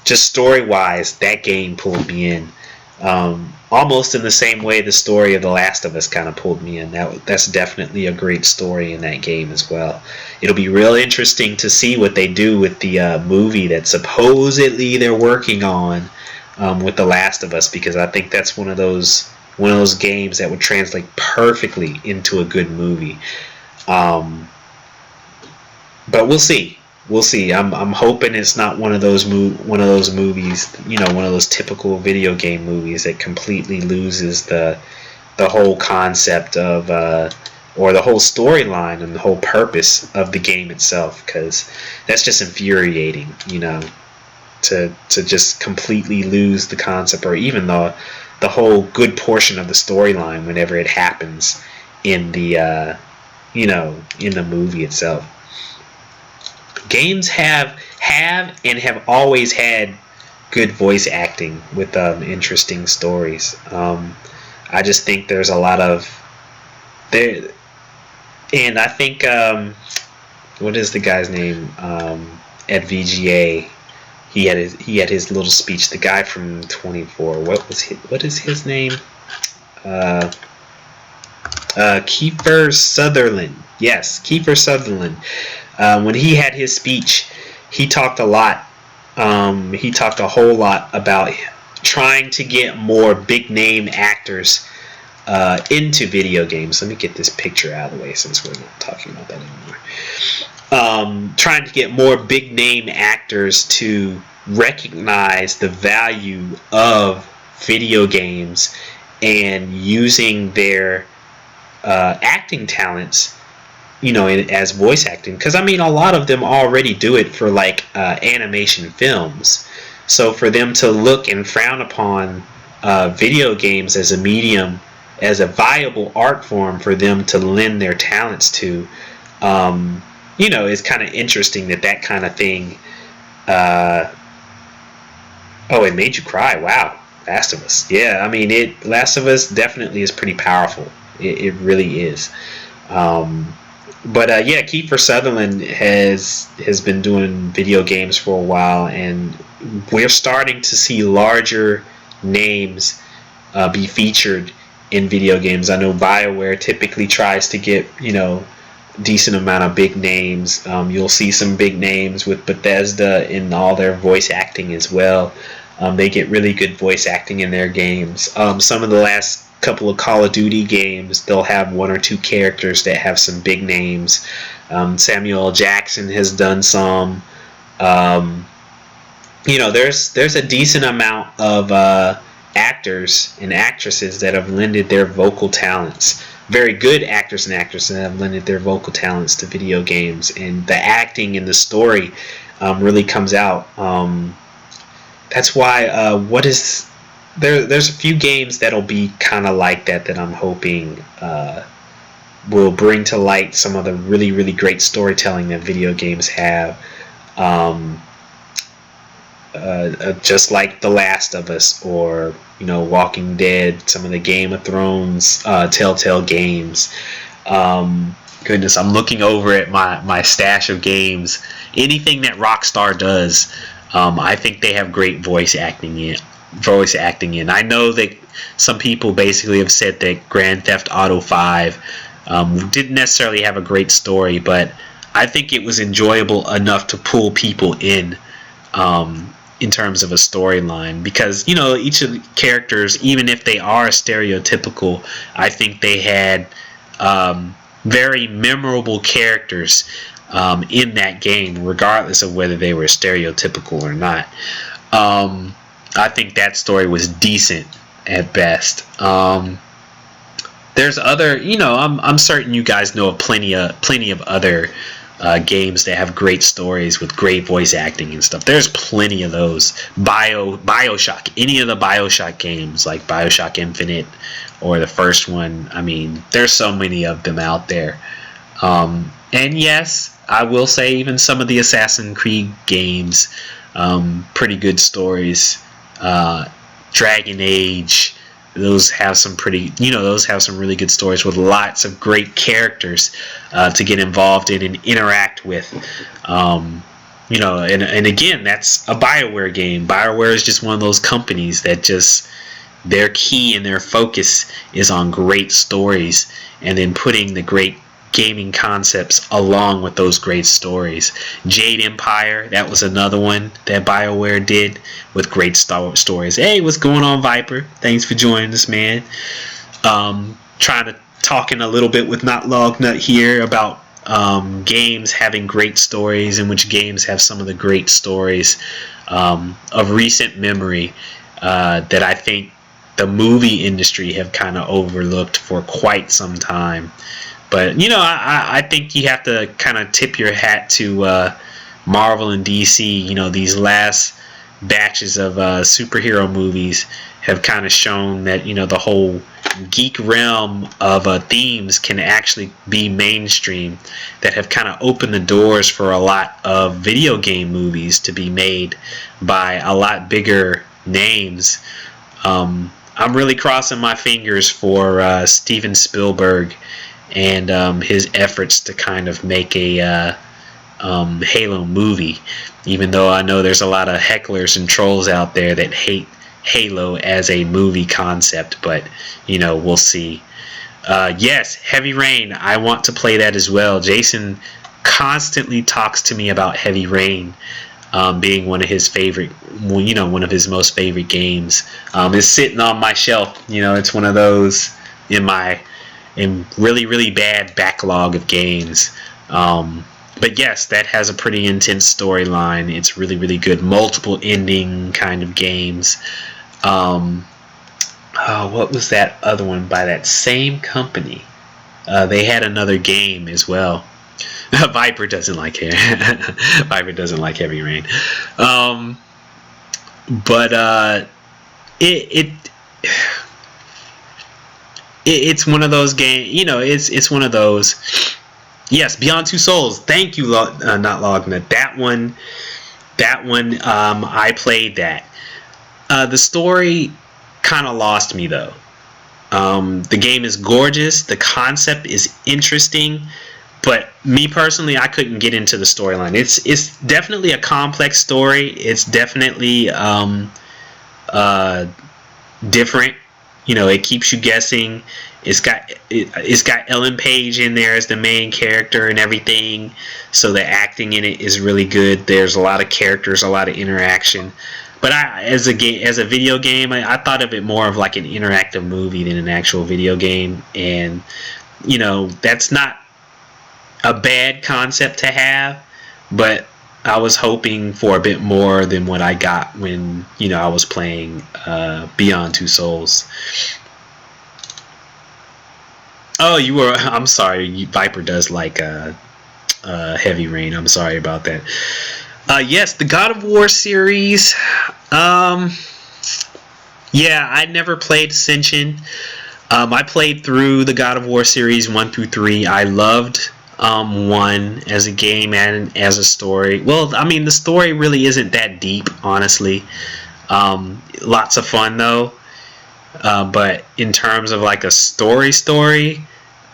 Just story-wise, that game pulled me in. Almost in the same way the story of The Last of Us kind of pulled me in. That's definitely a great story in that game as well. It'll be real interesting to see what they do with the movie that supposedly they're working on with The Last of Us, because I think that's one of those games that would translate perfectly into a good movie. But we'll see. We'll see. I'm hoping it's not one of those movies, you know, one of those typical video game movies that completely loses the whole concept of or the whole storyline and the whole purpose of the game itself, because that's just infuriating, you know, to just completely lose the concept or even the whole good portion of the storyline whenever it happens in the you know, in the movie itself. Games have and have always had good voice acting with interesting stories. I just think there's a lot of there, and I think what is the guy's name at VGA? He had his little speech. The guy from 24. What is his name? Kiefer Sutherland. Yes, Kiefer Sutherland. When he had his speech, he talked a lot. He talked a whole lot about trying to get more big name actors into video games. Let me get this picture out of the way since we're not talking about that anymore. Trying to get more big name actors to recognize the value of video games and using their acting talents, you know, as voice acting. Because I mean, a lot of them already do it for like animation films. So for them to look and frown upon video games as a medium, as a viable art form for them to lend their talents to, you know, is kind of interesting that kind of thing. Oh, it made you cry. Wow. Last of Us. Yeah, I mean, Last of Us definitely is pretty powerful. It really is. But yeah, Kiefer Sutherland has been doing video games for a while, and we're starting to see larger names be featured in video games. I know BioWare typically tries to get, you know, decent amount of big names. You'll see some big names with Bethesda in all their voice acting as well. They get really good voice acting in their games. Some of the last couple of Call of Duty games, they'll have one or two characters that have some big names. Samuel L. Jackson has done some. You know, there's a decent amount of actors and actresses that have lended their vocal talents. Very good actors and actresses that have lended their vocal talents to video games, and the acting and the story really comes out. That's why there's a few games that'll be kind of like that I'm hoping will bring to light some of the really, really great storytelling that video games have. just like The Last of Us, or Walking Dead, some of the Game of Thrones Telltale games. Goodness, I'm looking over at my stash of games. Anything that Rockstar does, I think they have great voice acting in. I know that some people basically have said that Grand Theft Auto 5 didn't necessarily have a great story, but I think it was enjoyable enough to pull people in terms of a storyline, because each of the characters, even if they are stereotypical, I think they had very memorable characters in that game, regardless of whether they were stereotypical or not. I think that story was decent at best. There's other, I'm certain you guys know of plenty of other games that have great stories with great voice acting and stuff. There's plenty of those. Bioshock, any of the Bioshock games, like Bioshock Infinite or the first one. I mean, there's so many of them out there. And yes, I will say even some of the Assassin's Creed games, pretty good stories. Dragon Age, those have some really good stories with lots of great characters to get involved in and interact with. And again, that's a BioWare game. BioWare is just one of those companies that just, their key and their focus is on great stories, and then putting the great gaming concepts along with those great stories. Jade Empire, that was another one that BioWare did with great stories. Hey, what's going on, Viper? Thanks for joining us, man. Trying to talking a little bit with Not Log Nut here about games having great stories, and which games have some of the great stories of recent memory that I think the movie industry have kind of overlooked for quite some time. But I think you have to kind of tip your hat to Marvel and DC. These last batches of superhero movies have kind of shown that the whole geek realm of themes can actually be mainstream, that have kind of opened the doors for a lot of video game movies to be made by a lot bigger names. I'm really crossing my fingers for Steven Spielberg and his efforts to kind of make a Halo movie, even though I know there's a lot of hecklers and trolls out there that hate Halo as a movie concept, but we'll see. Yes, Heavy Rain, I want to play that as well. Jason constantly talks to me about Heavy Rain being one of his favorite, one of his most favorite games. It's sitting on my shelf. It's one of those in really, really bad backlog of games. But yes, that has a pretty intense storyline. It's really, really good. Multiple ending kind of games. What was that other one by that same company? They had another game as well. Viper doesn't like Viper doesn't like Heavy Rain. But it's one of those games. It's one of those. Yes, Beyond Two Souls. Thank you, Not Lognut. That one. I played that. The story kind of lost me though. The game is gorgeous. The concept is interesting, but me personally, I couldn't get into the storyline. It's definitely a complex story. It's definitely different. It keeps you guessing. It's got Ellen Page in there as the main character and everything, so the acting in it is really good. There's a lot of characters, a lot of interaction. But as a video game, I thought of it more of like an interactive movie than an actual video game, and that's not a bad concept to have, but I was hoping for a bit more than what I got when I was playing Beyond Two Souls. Oh, I'm sorry. Viper does like Heavy Rain. I'm sorry about that. Yes, the God of War series. Yeah, I never played Ascension. I played through the God of War series 1 through 3. I loved 1 as a game and as a story. Well, I mean, the story really isn't that deep, honestly. Lots of fun though. But in terms of like a story,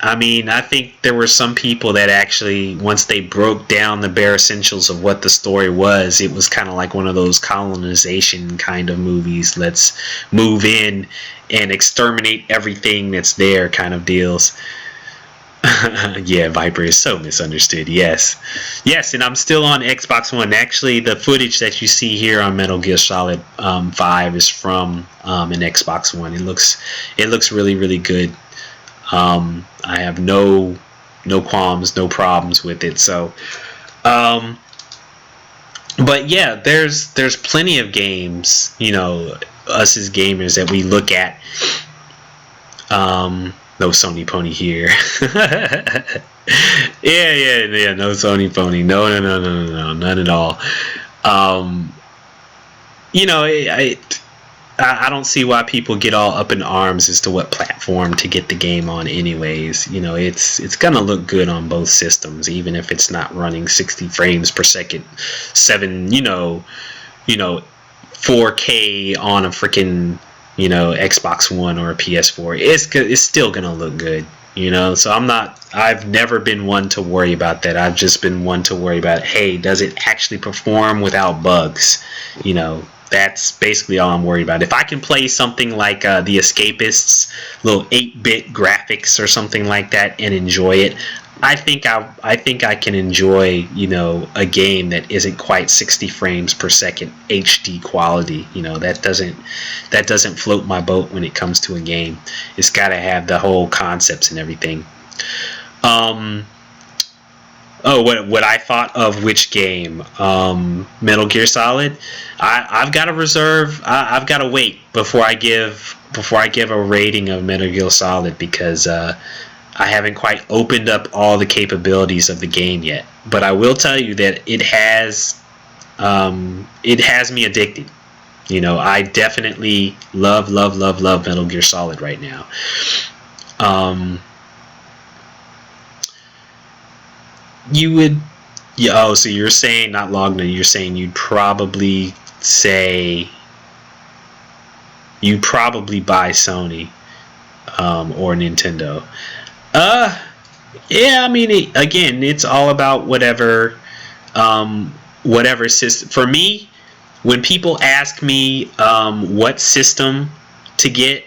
I mean, I think there were some people that actually, once they broke down the bare essentials of what the story was, it was kind of like one of those colonization kind of movies. Let's move in and exterminate everything that's there kind of deals. Yeah, Viper is so misunderstood. Yes, and I'm still on Xbox One. Actually, the footage that you see here on Metal Gear Solid 5 is from an Xbox One. It looks really good. I have no qualms, no problems with it. So, but yeah, there's plenty of games, us as gamers that we look at. No Sony Pony here. yeah. No Sony Pony. No, none at all. I don't see why people get all up in arms as to what platform to get the game on. Anyways, it's gonna look good on both systems, even if it's not running 60 frames per second, 4K on a freaking Xbox One or a PS4. It's still gonna look good. So I've never been one to worry about that. I've just been one to worry about, hey, does it actually perform without bugs? That's basically all I'm worried about. If I can play something like The Escapists, little 8-bit graphics or something like that, and enjoy it, I think I can enjoy a game that isn't quite 60 frames per second HD quality. That doesn't float my boat when it comes to a game. It's got to have the whole concepts and everything. What I thought of which game? Metal Gear Solid. I've got to reserve. I've got to wait before I give a rating of Metal Gear Solid, because I haven't quite opened up all the capabilities of the game yet. But I will tell you that it has me addicted. I definitely love Metal Gear Solid right now. So you're saying, not Logna, you're saying you'd probably buy Sony or Nintendo. Yeah, I mean, again, it's all about whatever system. For me, when people ask me what system to get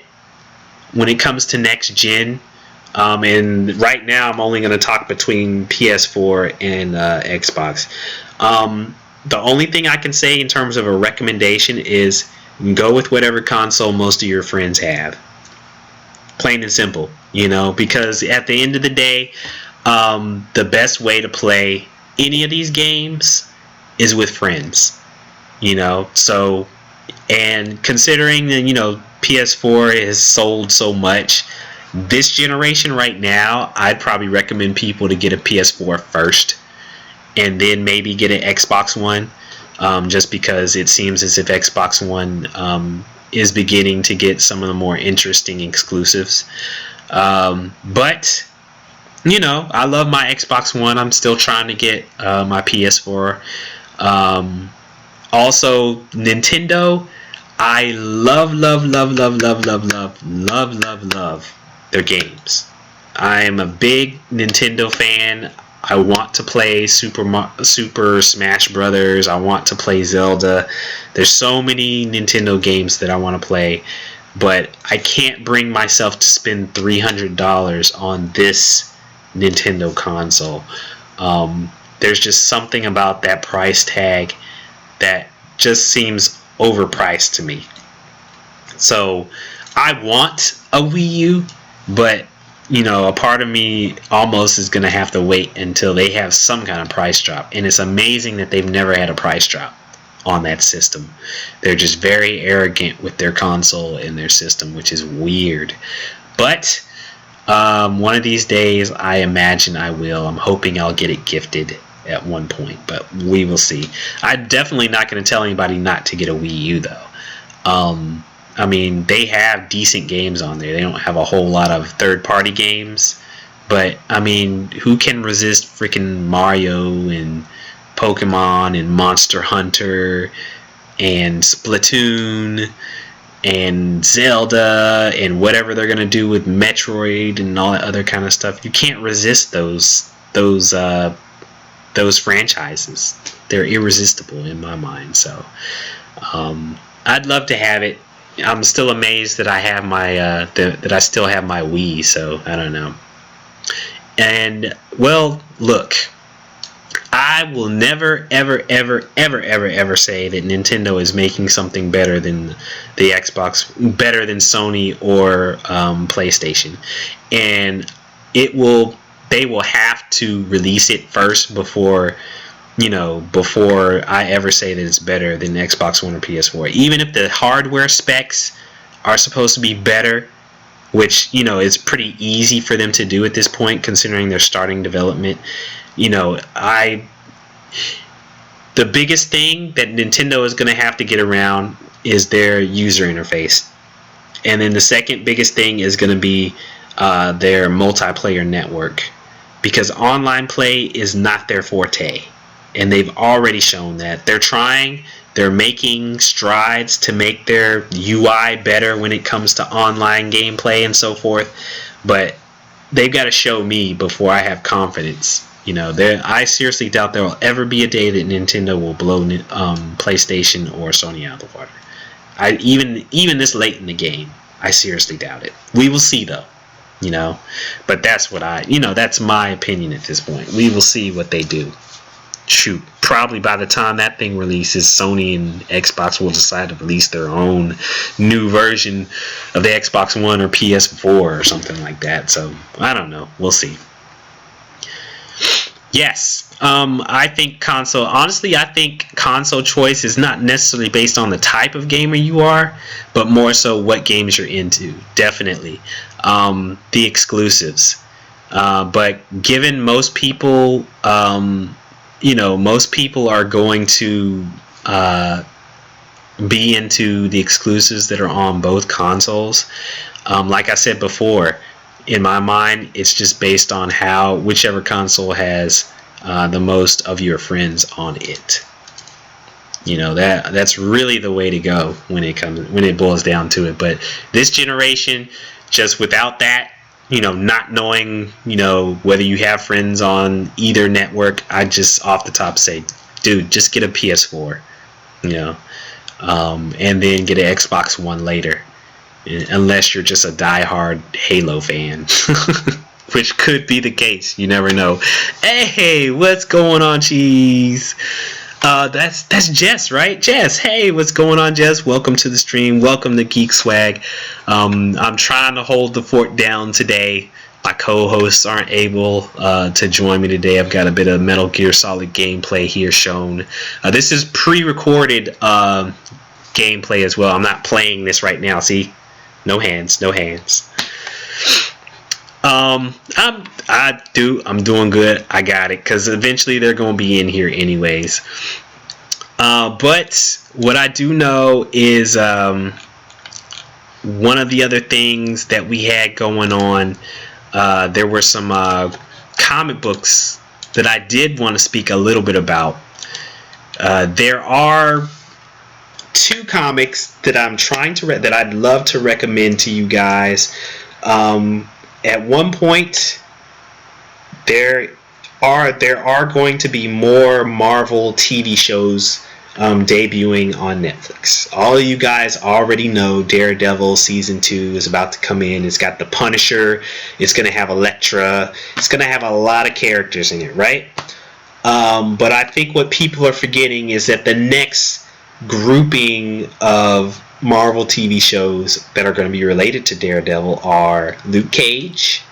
when it comes to next gen, and right now I'm only going to talk between PS4 and Xbox. The only thing I can say in terms of a recommendation is go with whatever console most of your friends have. Plain and simple, because at the end of the day, the best way to play any of these games is with friends. So, and considering that PS4 has sold so much, this generation right now, I'd probably recommend people to get a PS4 first, and then maybe get an Xbox One, just because it seems as if Xbox One is beginning to get some of the more interesting exclusives. But I love my Xbox One. I'm still trying to get my PS4. Also, Nintendo, I love their games. I am a big Nintendo fan. I want to play Super Smash Brothers. I want to play Zelda. There's so many Nintendo games that I want to play, but I can't bring myself to spend $300 on this Nintendo console. There's just something about that price tag that just seems overpriced to me. So I want a Wii U, but a part of me almost is going to have to wait until they have some kind of price drop. And it's amazing that they've never had a price drop on that system. They're just very arrogant with their console and their system, which is weird. But one of these days, I imagine I will. I'm hoping I'll get it gifted at one point, but we will see. I'm definitely not going to tell anybody not to get a Wii U, though. I mean, they have decent games on there. They don't have a whole lot of third-party games, But I mean, who can resist freaking Mario and Pokemon and Monster Hunter and Splatoon and Zelda and whatever they're gonna do with Metroid and all that other kind of stuff? You can't resist those franchises. They're irresistible in my mind. So I'd love to have it. I'm still amazed that I have my that I still have my Wii. So I don't know. And well, look, I will never, ever, ever, ever, ever, ever say that Nintendo is making something better than the Xbox, better than Sony or PlayStation, and they will have to release it first before I ever say that it's better than Xbox One or PS4. Even if the hardware specs are supposed to be better, which is pretty easy for them to do at this point, considering they're starting development. The biggest thing that Nintendo is going to have to get around is their user interface, and then the second biggest thing is going to be their multiplayer network, because online play is not their forte, and they've already shown that. They're making strides to make their UI better when it comes to online gameplay and so forth, but they've got to show me before I have confidence. I seriously doubt there will ever be a day that Nintendo will blow PlayStation or Sony out of the water. Even this late in the game, I seriously doubt it. We will see though, but that's that's my opinion at this point. We will see what they do. Shoot, probably by the time that thing releases, Sony and Xbox will decide to release their own new version of the Xbox One or PS4 or something like that. So I don't know. We'll see. Yes, I think console. Honestly, I think console choice is not necessarily based on the type of gamer you are, but more so what games you're into. Definitely, the exclusives. But given most people, most people are going to be into the exclusives that are on both consoles. Like I said before, in my mind, it's just based on whichever console has the most of your friends on it. That's really the way to go when it boils down to it. But this generation, just without that, not knowing, whether you have friends on either network, I just off the top say, dude, just get a PS4, and then get an Xbox One later. Unless you're just a diehard Halo fan, which could be the case. You never know. Hey, what's going on, cheese? That's Jess, right? Jess, hey, what's going on, Jess? Welcome to the stream. Welcome to Geekswagg. I'm trying to hold the fort down today. My co-hosts aren't able to join me today. I've got a bit of Metal Gear Solid gameplay here shown. This is pre-recorded gameplay as well. I'm not playing this right now. See? No hands. I'm doing good. I got it, because eventually they're going to be in here anyways. But what I do know is one of the other things that we had going on, there were some comic books that I did want to speak a little bit about. There are two comics that I'm trying to that I'd love to recommend to you guys. At one point, there are going to be more Marvel TV shows debuting on Netflix. All of you guys already know Daredevil season 2 is about to come in. It's got the Punisher. It's going to have Elektra. It's going to have a lot of characters in it, right? But I think what people are forgetting is that the next grouping of Marvel TV shows that are going to be related to Daredevil are Luke Cage,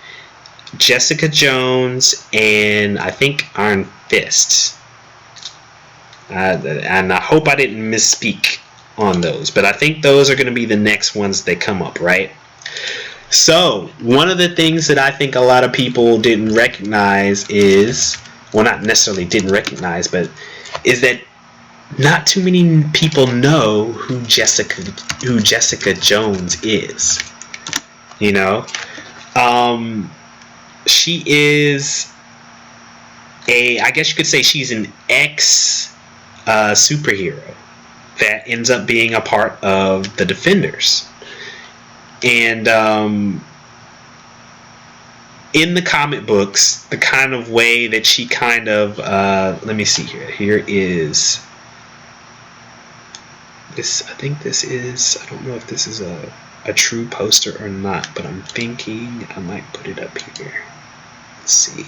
Jessica Jones, and I think Iron Fist. And I hope I didn't misspeak on those, but I think those are going to be the next ones that come up, right? So, one of the things that I think a lot of people didn't recognize is, well, not necessarily didn't recognize, but is that not too many people know who Jessica Jones is. she is I guess you could say she's an ex superhero that ends up being a part of the Defenders. And in the comic books, the kind of way that she kind of let me see here. Here is this. I think this is. I don't know if this is a true poster or not, but I'm thinking I might put it up here. Let's see.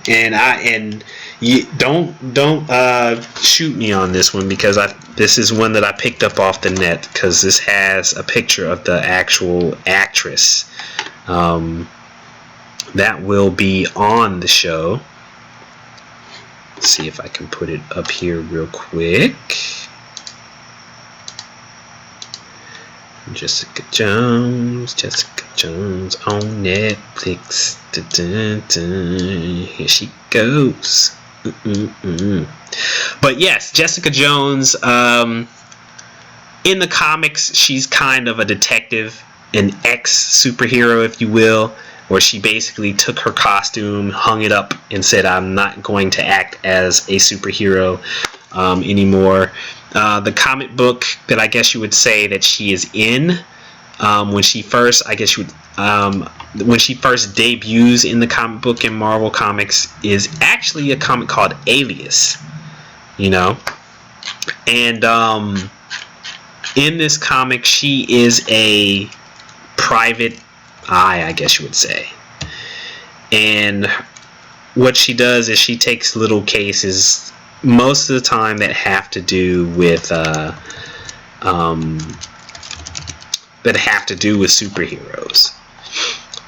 And you don't shoot me on this one, because this is one that I picked up off the net, because this has a picture of the actual actress that will be on the show. Let's see if I can put it up here real quick. Jessica Jones on Netflix. Here she goes. But yes, Jessica Jones, in the comics, she's kind of a detective, an ex-superhero, if you will, where she basically took her costume, hung it up, and said, I'm not going to act as a superhero anymore. The comic book that I guess you would say that she is in, when she first, when she first debuts in the comic book in Marvel Comics, is actually a comic called Alias, you know. And in this comic, she is a private eye, I guess you would say. And what she does is she takes little cases, most of the time, that have to do with superheroes.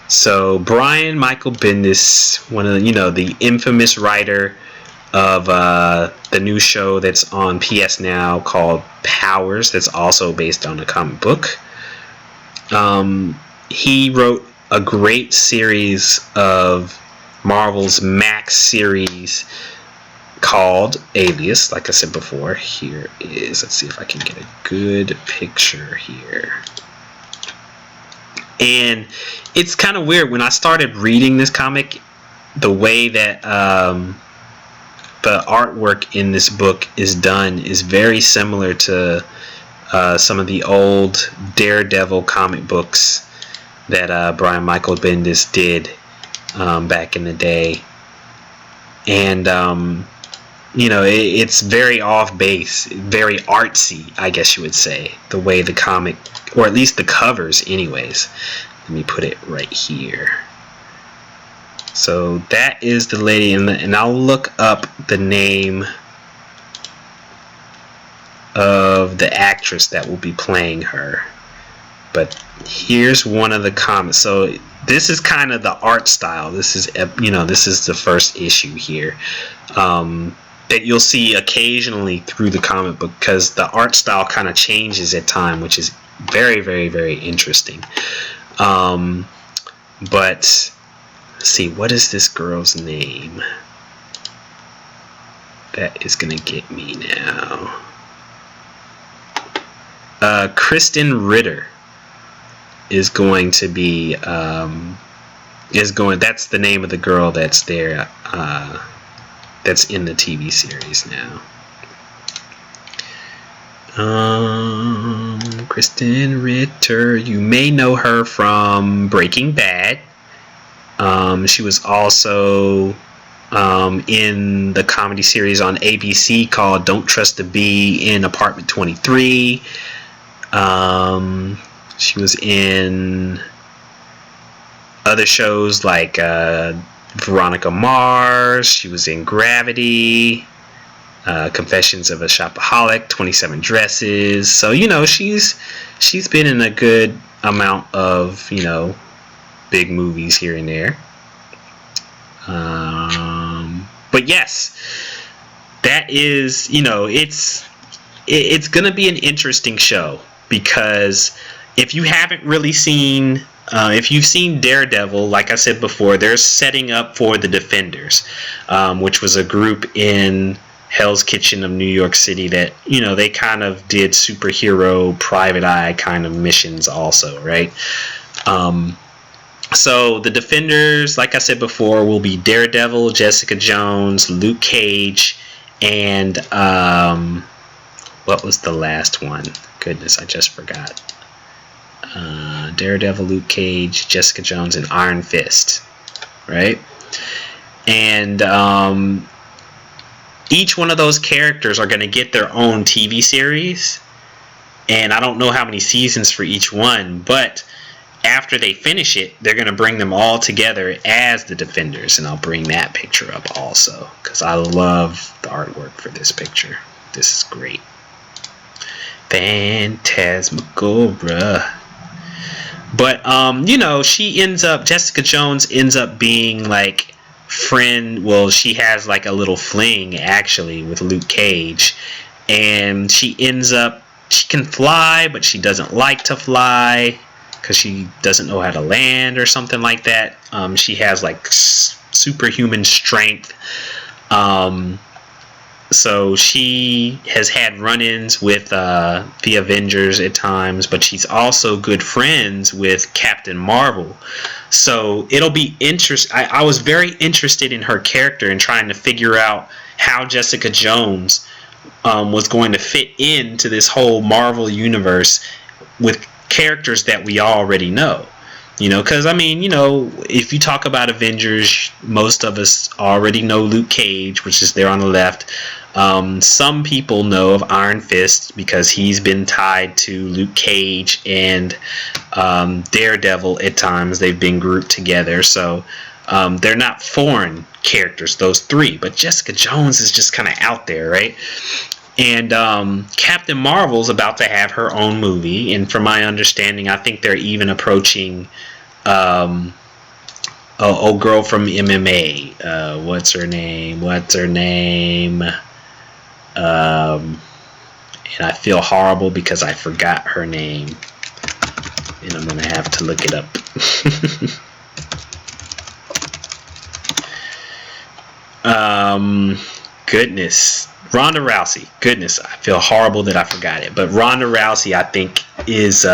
So Brian Michael Bendis, one of the infamous writer of the new show that's on PS Now called Powers, that's also based on a comic book. He wrote a great series of Marvel's Max series called Alias, like I said before. Here is, let's see if I can get a good picture here. And it's kind of weird, when I started reading this comic, the way that the artwork in this book is done is very similar to some of the old Daredevil comic books that Brian Michael Bendis did back in the day. And it's very off base, very artsy, I guess you would say, the way the comic, or at least the covers anyways. Let me put it right here. So that is the lady, and I'll look up the name of the actress that will be playing her. But here's one of the comments. So this is kind of the art style. This is the first issue here that you'll see occasionally through the comic book, because the art style kind of changes at time, which is very, very, very interesting. But let's see, what is this girl's name? That is gonna get me now. Kristen Ritter is going to be that's the name of the girl that's there, that's in the TV series now. Kristen Ritter, you may know her from Breaking Bad. She was also in the comedy series on ABC called Don't Trust the Bee in Apartment 23. She was in other shows like Veronica Mars. She was in Gravity, Confessions of a Shopaholic, 27 Dresses. So she's been in a good amount of big movies here and there. But yes, that is it's gonna be an interesting show, because if you haven't really seen, if you've seen Daredevil, like I said before, they're setting up for the Defenders, which was a group in Hell's Kitchen of New York City that, they kind of did superhero private eye kind of missions also, right? So the Defenders, like I said before, will be Daredevil, Jessica Jones, Luke Cage, and what was the last one? Goodness, I just forgot. Daredevil, Luke Cage, Jessica Jones, and Iron Fist, right? And each one of those characters are going to get their own TV series, and I don't know how many seasons for each one, but after they finish it, they're going to bring them all together as the Defenders, and I'll bring that picture up also because I love the artwork for this picture. This is great. Phantasmagora. But Jessica Jones ends up being like she has like a little fling actually with Luke Cage, and she can fly, but she doesn't like to fly because she doesn't know how to land or something like that. She has like superhuman strength. So she has had run-ins with the Avengers at times, but she's also good friends with Captain Marvel. So it'll be interesting. I was very interested in her character and trying to figure out how Jessica Jones was going to fit into this whole Marvel universe with characters that we already know. Because if you talk about Avengers, most of us already know Luke Cage, which is there on the left. Some people know of Iron Fist because he's been tied to Luke Cage and Daredevil at times. They've been grouped together, so they're not foreign characters, those three. But Jessica Jones is just kind of out there, right? And Captain Marvel's about to have her own movie, and from my understanding, I think they're even approaching old girl from MMA. What's her name? And I feel horrible because I forgot her name, and I'm gonna have to look it up. Goodness. Ronda Rousey. Goodness, I feel horrible that I forgot it. But Ronda Rousey, I think, is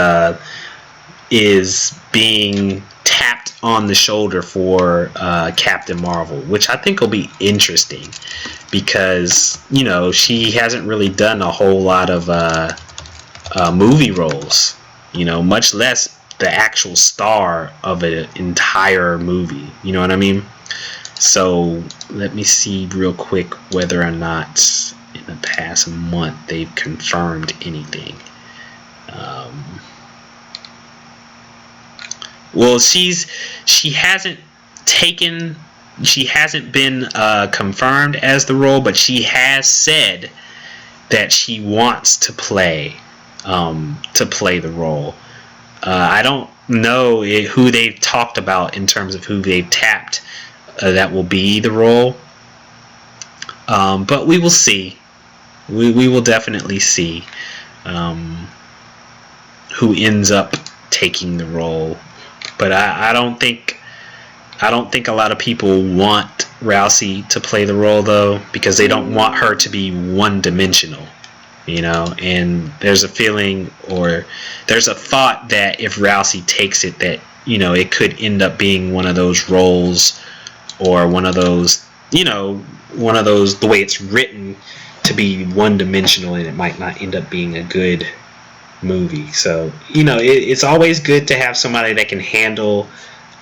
being tapped on the shoulder for Captain Marvel, which I think will be interesting because she hasn't really done a whole lot of movie roles, much less the actual star of an entire movie. You know what I mean? So let me see real quick whether or not in the past month they've confirmed anything. Well, she hasn't been confirmed as the role, but she has said that she wants to play the role. I don't know who they've talked about in terms of who they've tapped that will be the role, but we will see. We will definitely see who ends up taking the role. But I don't think a lot of people want Rousey to play the role though, because they don't want her to be one-dimensional, and there's a feeling or there's a thought that if Rousey takes it, that it could end up being one of those roles or one of those the way it's written to be one-dimensional, and it might not end up being a good movie. So it's always good to have somebody that can handle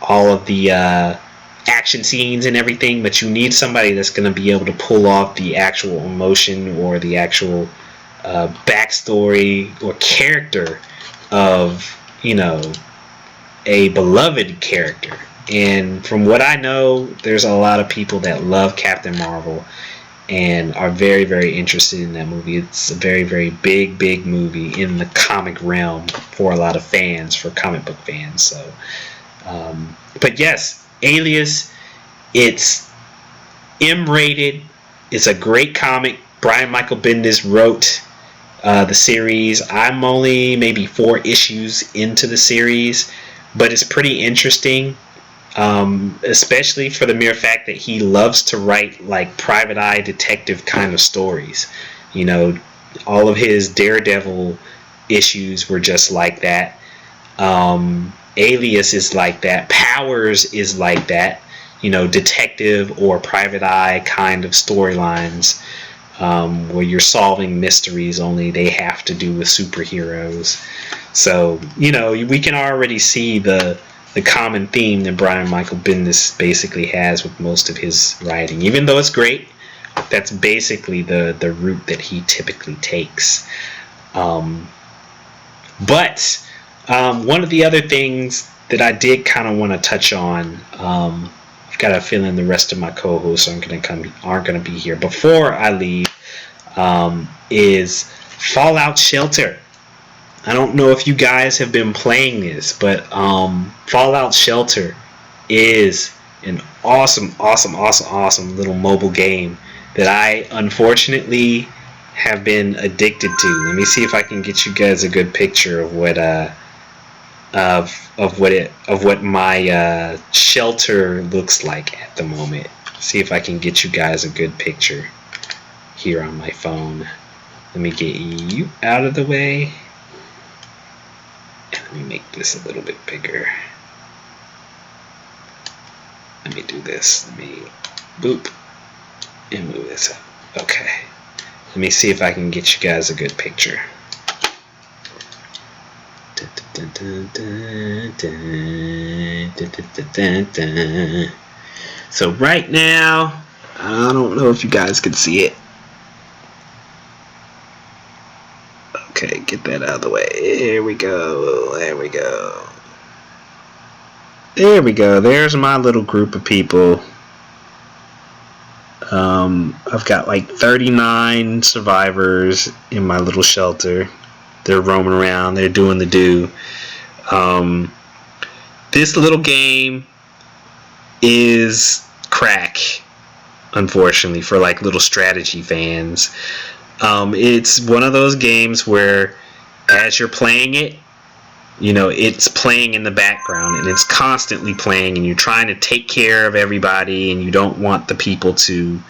all of the action scenes and everything, but you need somebody that's going to be able to pull off the actual emotion or the actual backstory or character of a beloved character. And from what I know, there's a lot of people that love Captain Marvel and are very, very interested in that movie. It's a very, very big movie in the comic realm for a lot of fans, for comic book fans. So, but yes, Alias, it's M-rated. It's a great comic. Brian Michael Bendis wrote the series. I'm only maybe 4 issues into the series, but it's pretty interesting. especially for the mere fact that he loves to write like private eye detective kind of stories. You know, all of his Daredevil issues were just like that. Alias is like that. Powers is like that. You know, detective or private eye kind of storylines, where you're solving mysteries, only they have to do with superheroes. So, you know, we can already see the common theme that Brian Michael Bendis basically has with most of his writing. Even though it's great, that's basically the route that he typically takes. But one of the other things that I did kind of want to touch on, I've got a feeling the rest of my co-hosts aren't going to be here before I leave, is Fallout Shelter. I don't know if you guys have been playing this, but Fallout Shelter is an awesome little mobile game that I unfortunately have been addicted to. Let me see if I can get you guys a good picture of what what my shelter looks like at the moment. See if I can get you guys a good picture here on my phone. Let me get you out of the way. Let me make this a little bit bigger. Let me do this. Let me boop and move this up. Okay. Let me see if I can get you guys a good picture. So right now, I don't know if you guys can see it. Okay, get that out of the way. Here we go. There we go. There we go. There's my little group of people. I've got like 39 survivors in my little shelter. They're roaming around. They're doing the do. This little game is crack, unfortunately, for like little strategy fans. It's one of those games where as you're playing it, you know, it's playing in the background and it's constantly playing, and you're trying to take care of everybody and you don't want the people to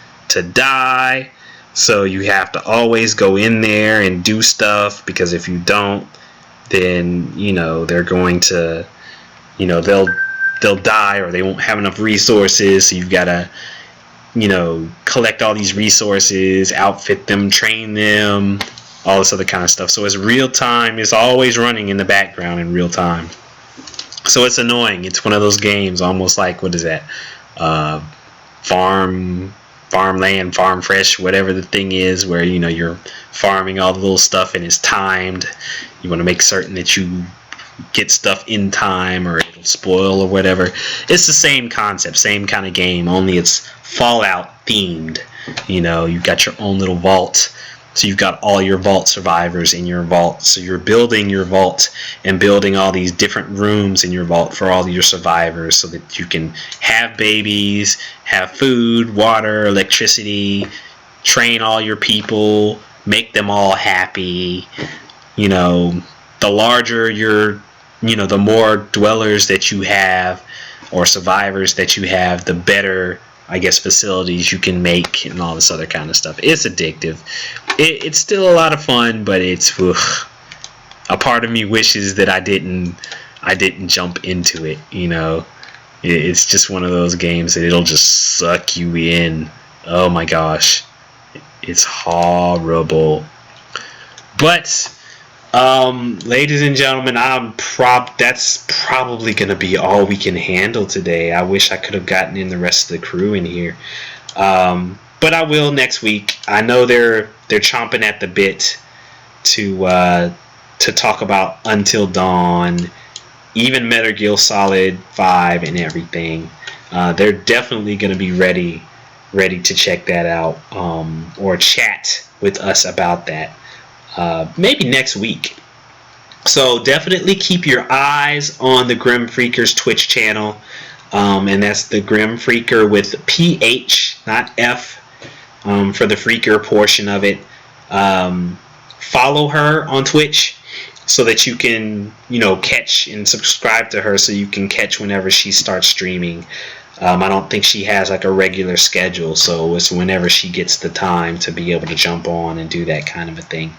die. So you have to always go in there and do stuff, because if you don't, then, you know, they're going to, you know, they'll die or they won't have enough resources. So you've got to, you know, collect all these resources, outfit them, train them, all this other kind of stuff. So it's real time. It's always running in the background in real time. So it's annoying. It's one of those games, almost like, what is that? Farmland, Farm Fresh, whatever the thing is, where, you know, you're farming all the little stuff and it's timed. You want to make certain that you get stuff in time or it'll spoil or whatever. It's the same concept, same kind of game, only it's Fallout themed. You know, you've got your own little vault. So you've got all your vault survivors in your vault. So you're building your vault and building all these different rooms in your vault for all your survivors, so that you can have babies, have food, water, electricity, train all your people, make them all happy. You know, the larger your, you know, the more dwellers that you have or survivors that you have, the better, I guess, facilities you can make and all this other kind of stuff. It's addictive. It's still a lot of fun, but it's a part of me wishes that I didn't jump into it. You know, it's just one of those games that it'll just suck you in. Oh my gosh, it's horrible. But ladies and gentlemen, that's probably going to be all we can handle today. I wish I could have gotten in the rest of the crew in here. But I will next week. I know they're chomping at the bit to talk about Until Dawn, even Metal Gear Solid 5 and everything. They're definitely going to be ready to check that out, or chat with us about that. Maybe next week. So definitely keep your eyes on the Grim Freakers Twitch channel, and that's the Grim Freaker with PH, not F, for the Freaker portion of it. Follow her on Twitch. so that you can, catch and subscribe to her so you can catch whenever she starts streaming. I don't think she has like a regular schedule, so it's whenever she gets the time to be able to jump on and do that kind of a thing.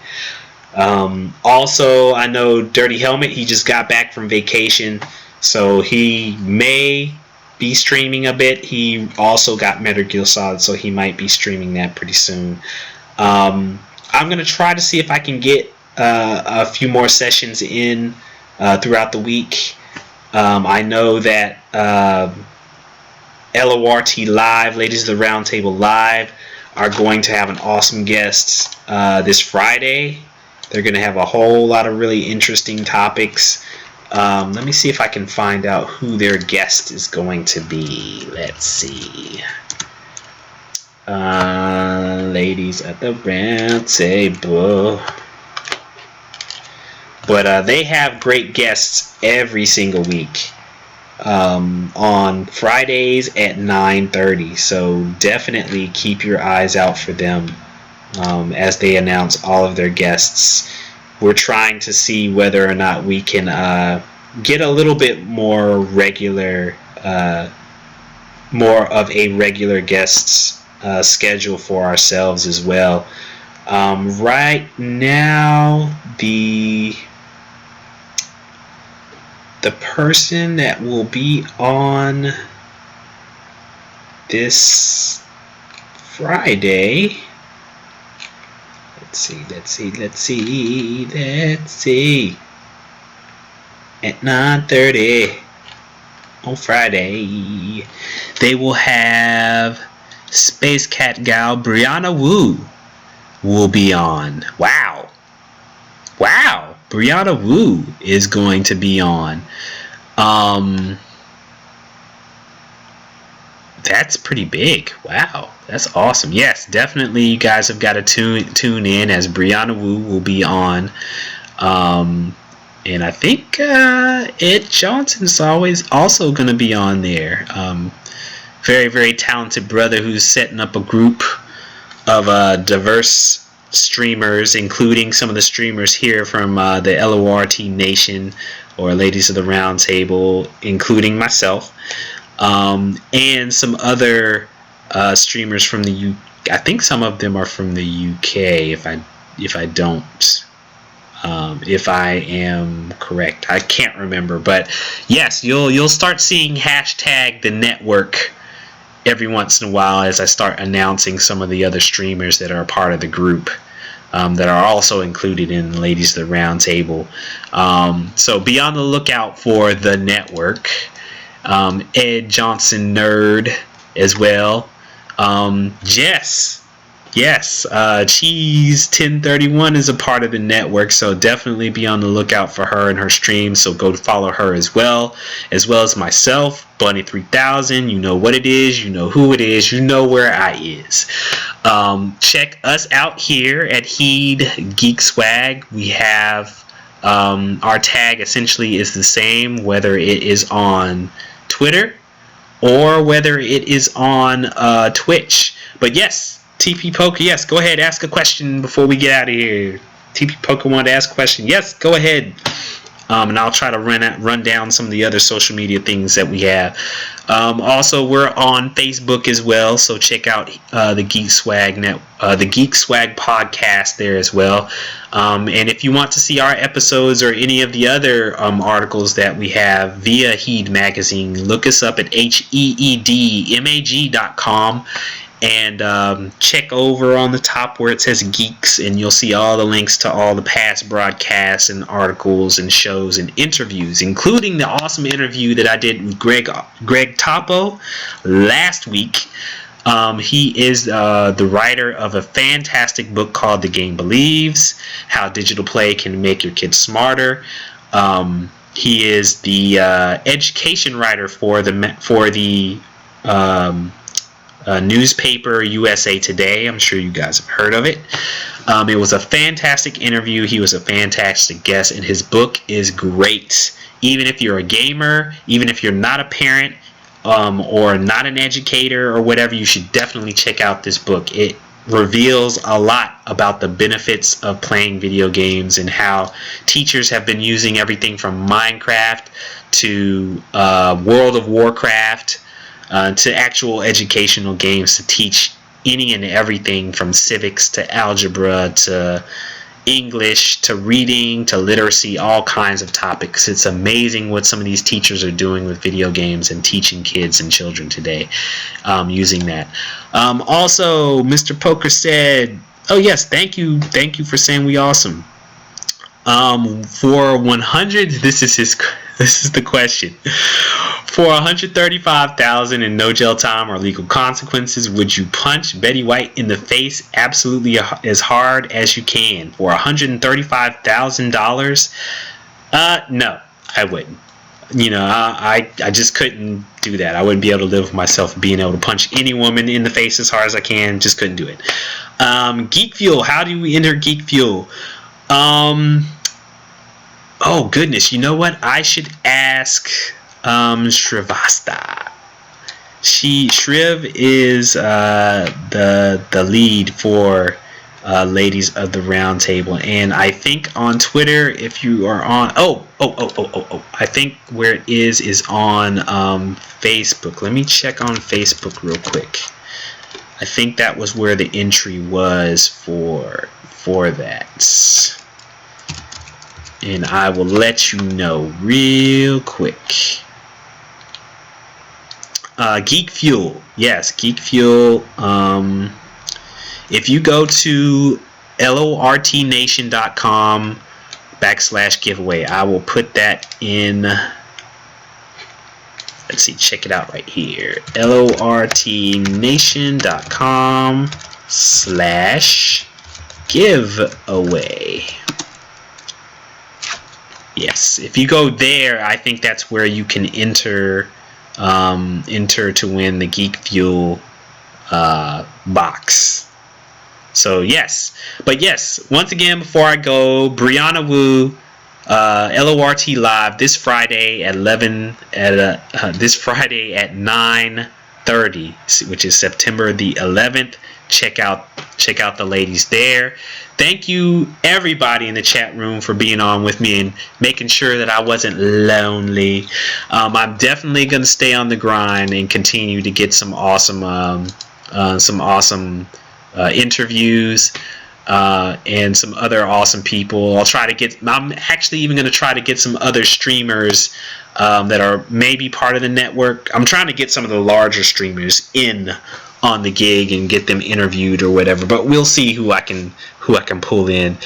Also, I know Dirty Helmet, he just got back from vacation, so he may be streaming a bit. He also got Metal Gear Solid, so he might be streaming that pretty soon. I'm going to try to see if I can get a few more sessions in throughout the week. I know that LORT Live, Ladies of the Roundtable Live, are going to have an awesome guest this Friday. They're going to have a whole lot of really interesting topics. Let me see if I can find out who their guest is going to be. Let's see. Ladies at the round table. But they have great guests every single week on Fridays at 9:30. So definitely keep your eyes out for them as they announce all of their guests. We're trying to see whether or not we can get a little bit more regular, more of a regular guests schedule for ourselves as well. Right now, the person that will be on this Friday. Let's see. At 9:30 on Friday, they will have Space Cat gal Brianna Wu will be on. Wow. Brianna Wu is going to be on. That's pretty big. Wow, that's awesome. Yes, definitely you guys have got to tune in as Brianna Wu will be on. And I think Ed Johnson's also going to be on there. Very, very talented brother who's setting up a group of diverse streamers, including some of the streamers here from the LORT Nation or Ladies of the Round Table, including myself. And some other streamers from the UK. I think some of them are from the UK. If I am correct, I can't remember. But yes, you'll start seeing hashtag the network every once in a while as I start announcing some of the other streamers that are a part of the group. That are also included in Ladies of the Round Table. So be on the lookout for the network. Ed Johnson Nerd as well. Yes, Cheese 1031 is a part of the network, so definitely be on the lookout for her and her stream. So go follow her as well as myself, Bunny 3000. You know what it is, you know who it is, you know where I is. Check us out here at Heed Geekswagg. We have our tag essentially is the same, whether it is on Twitter or whether it is on Twitch. But yes, TP Poker, yes, go ahead, ask a question before we get out of here. TP Poker wanted to ask a question. Yes, go ahead. And I'll try to run down some of the other social media things that we have. Also, we're on Facebook as well, so check out the Geekswagg podcast there as well. And if you want to see our episodes or any of the other articles that we have via Heed Magazine, look us up at heedmag.com. And check over on the top where it says Geeks, and you'll see all the links to all the past broadcasts and articles and shows and interviews, including the awesome interview that I did with Greg Topo last week. He is the writer of a fantastic book called The Game Believes: How Digital Play Can Make Your Kids Smarter. He is the education writer for the newspaper USA Today. I'm sure you guys have heard of it. It was a fantastic interview. He was a fantastic guest, and his book is great. Even if you're a gamer, even if you're not a parent or not an educator or whatever, you should definitely check out this book. It reveals a lot about the benefits of playing video games and how teachers have been using everything from Minecraft to World of Warcraft to actual educational games to teach any and everything from civics to algebra to English to reading to literacy, all kinds of topics. It's amazing what some of these teachers are doing with video games and teaching kids and children today using that. Also, Mr. Poker said, oh yes, thank you for saying we awesome. For 100, this is the question. For 135,000 in no jail time or legal consequences, would you punch Betty White in the face absolutely as hard as you can? For $135,000? No, I wouldn't. I just couldn't do that. I wouldn't be able to live with myself being able to punch any woman in the face as hard as I can. Just couldn't do it. Geek Fuel. How do we enter Geek Fuel? Oh goodness, you know what? I should ask Shrivasta. Shriv is the lead for Ladies of the Round Table, and I think on Twitter, if you are on I think where it is on Facebook. Let me check on Facebook real quick. I think that was where the entry was for that. And I will let you know real quick. Geek Fuel. Yes, Geek Fuel. If you go to lortnation.com/giveaway, I will put that in. Let's see, check it out right here. lortnation.com/giveaway. Yes, if you go there, I think that's where you can enter to win the Geek Fuel box. So yes, but yes, once again, before I go, Brianna Wu, LORT live this Friday at 9:30, which is September the 11th. Check out the ladies there. Thank you everybody in the chat room for being on with me and making sure that I wasn't lonely. I'm definitely going to stay on the grind and continue to get some awesome interviews and some other awesome people. I'm actually even going to try to get some other streamers that are maybe part of the network. I'm trying to get some of the larger streamers in on the gig and get them interviewed or whatever, but we'll see who I can pull in.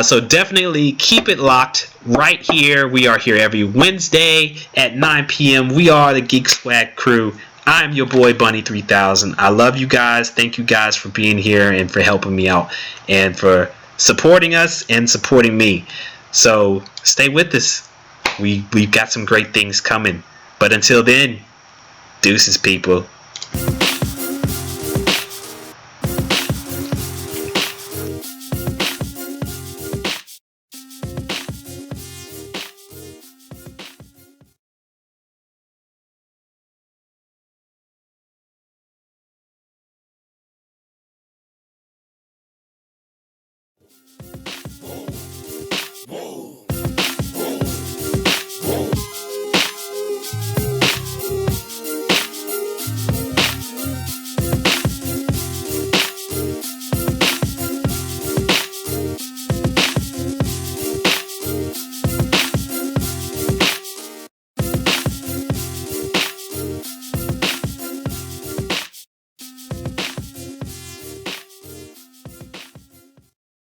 So definitely keep it locked right here. We are here every Wednesday at 9 p.m. We are the Geekswagg crew. I'm your boy Bunny 3000. I love you guys. Thank you guys for being here and for helping me out and for supporting us and supporting me. So stay with us. We've got some great things coming. But until then, deuces, people.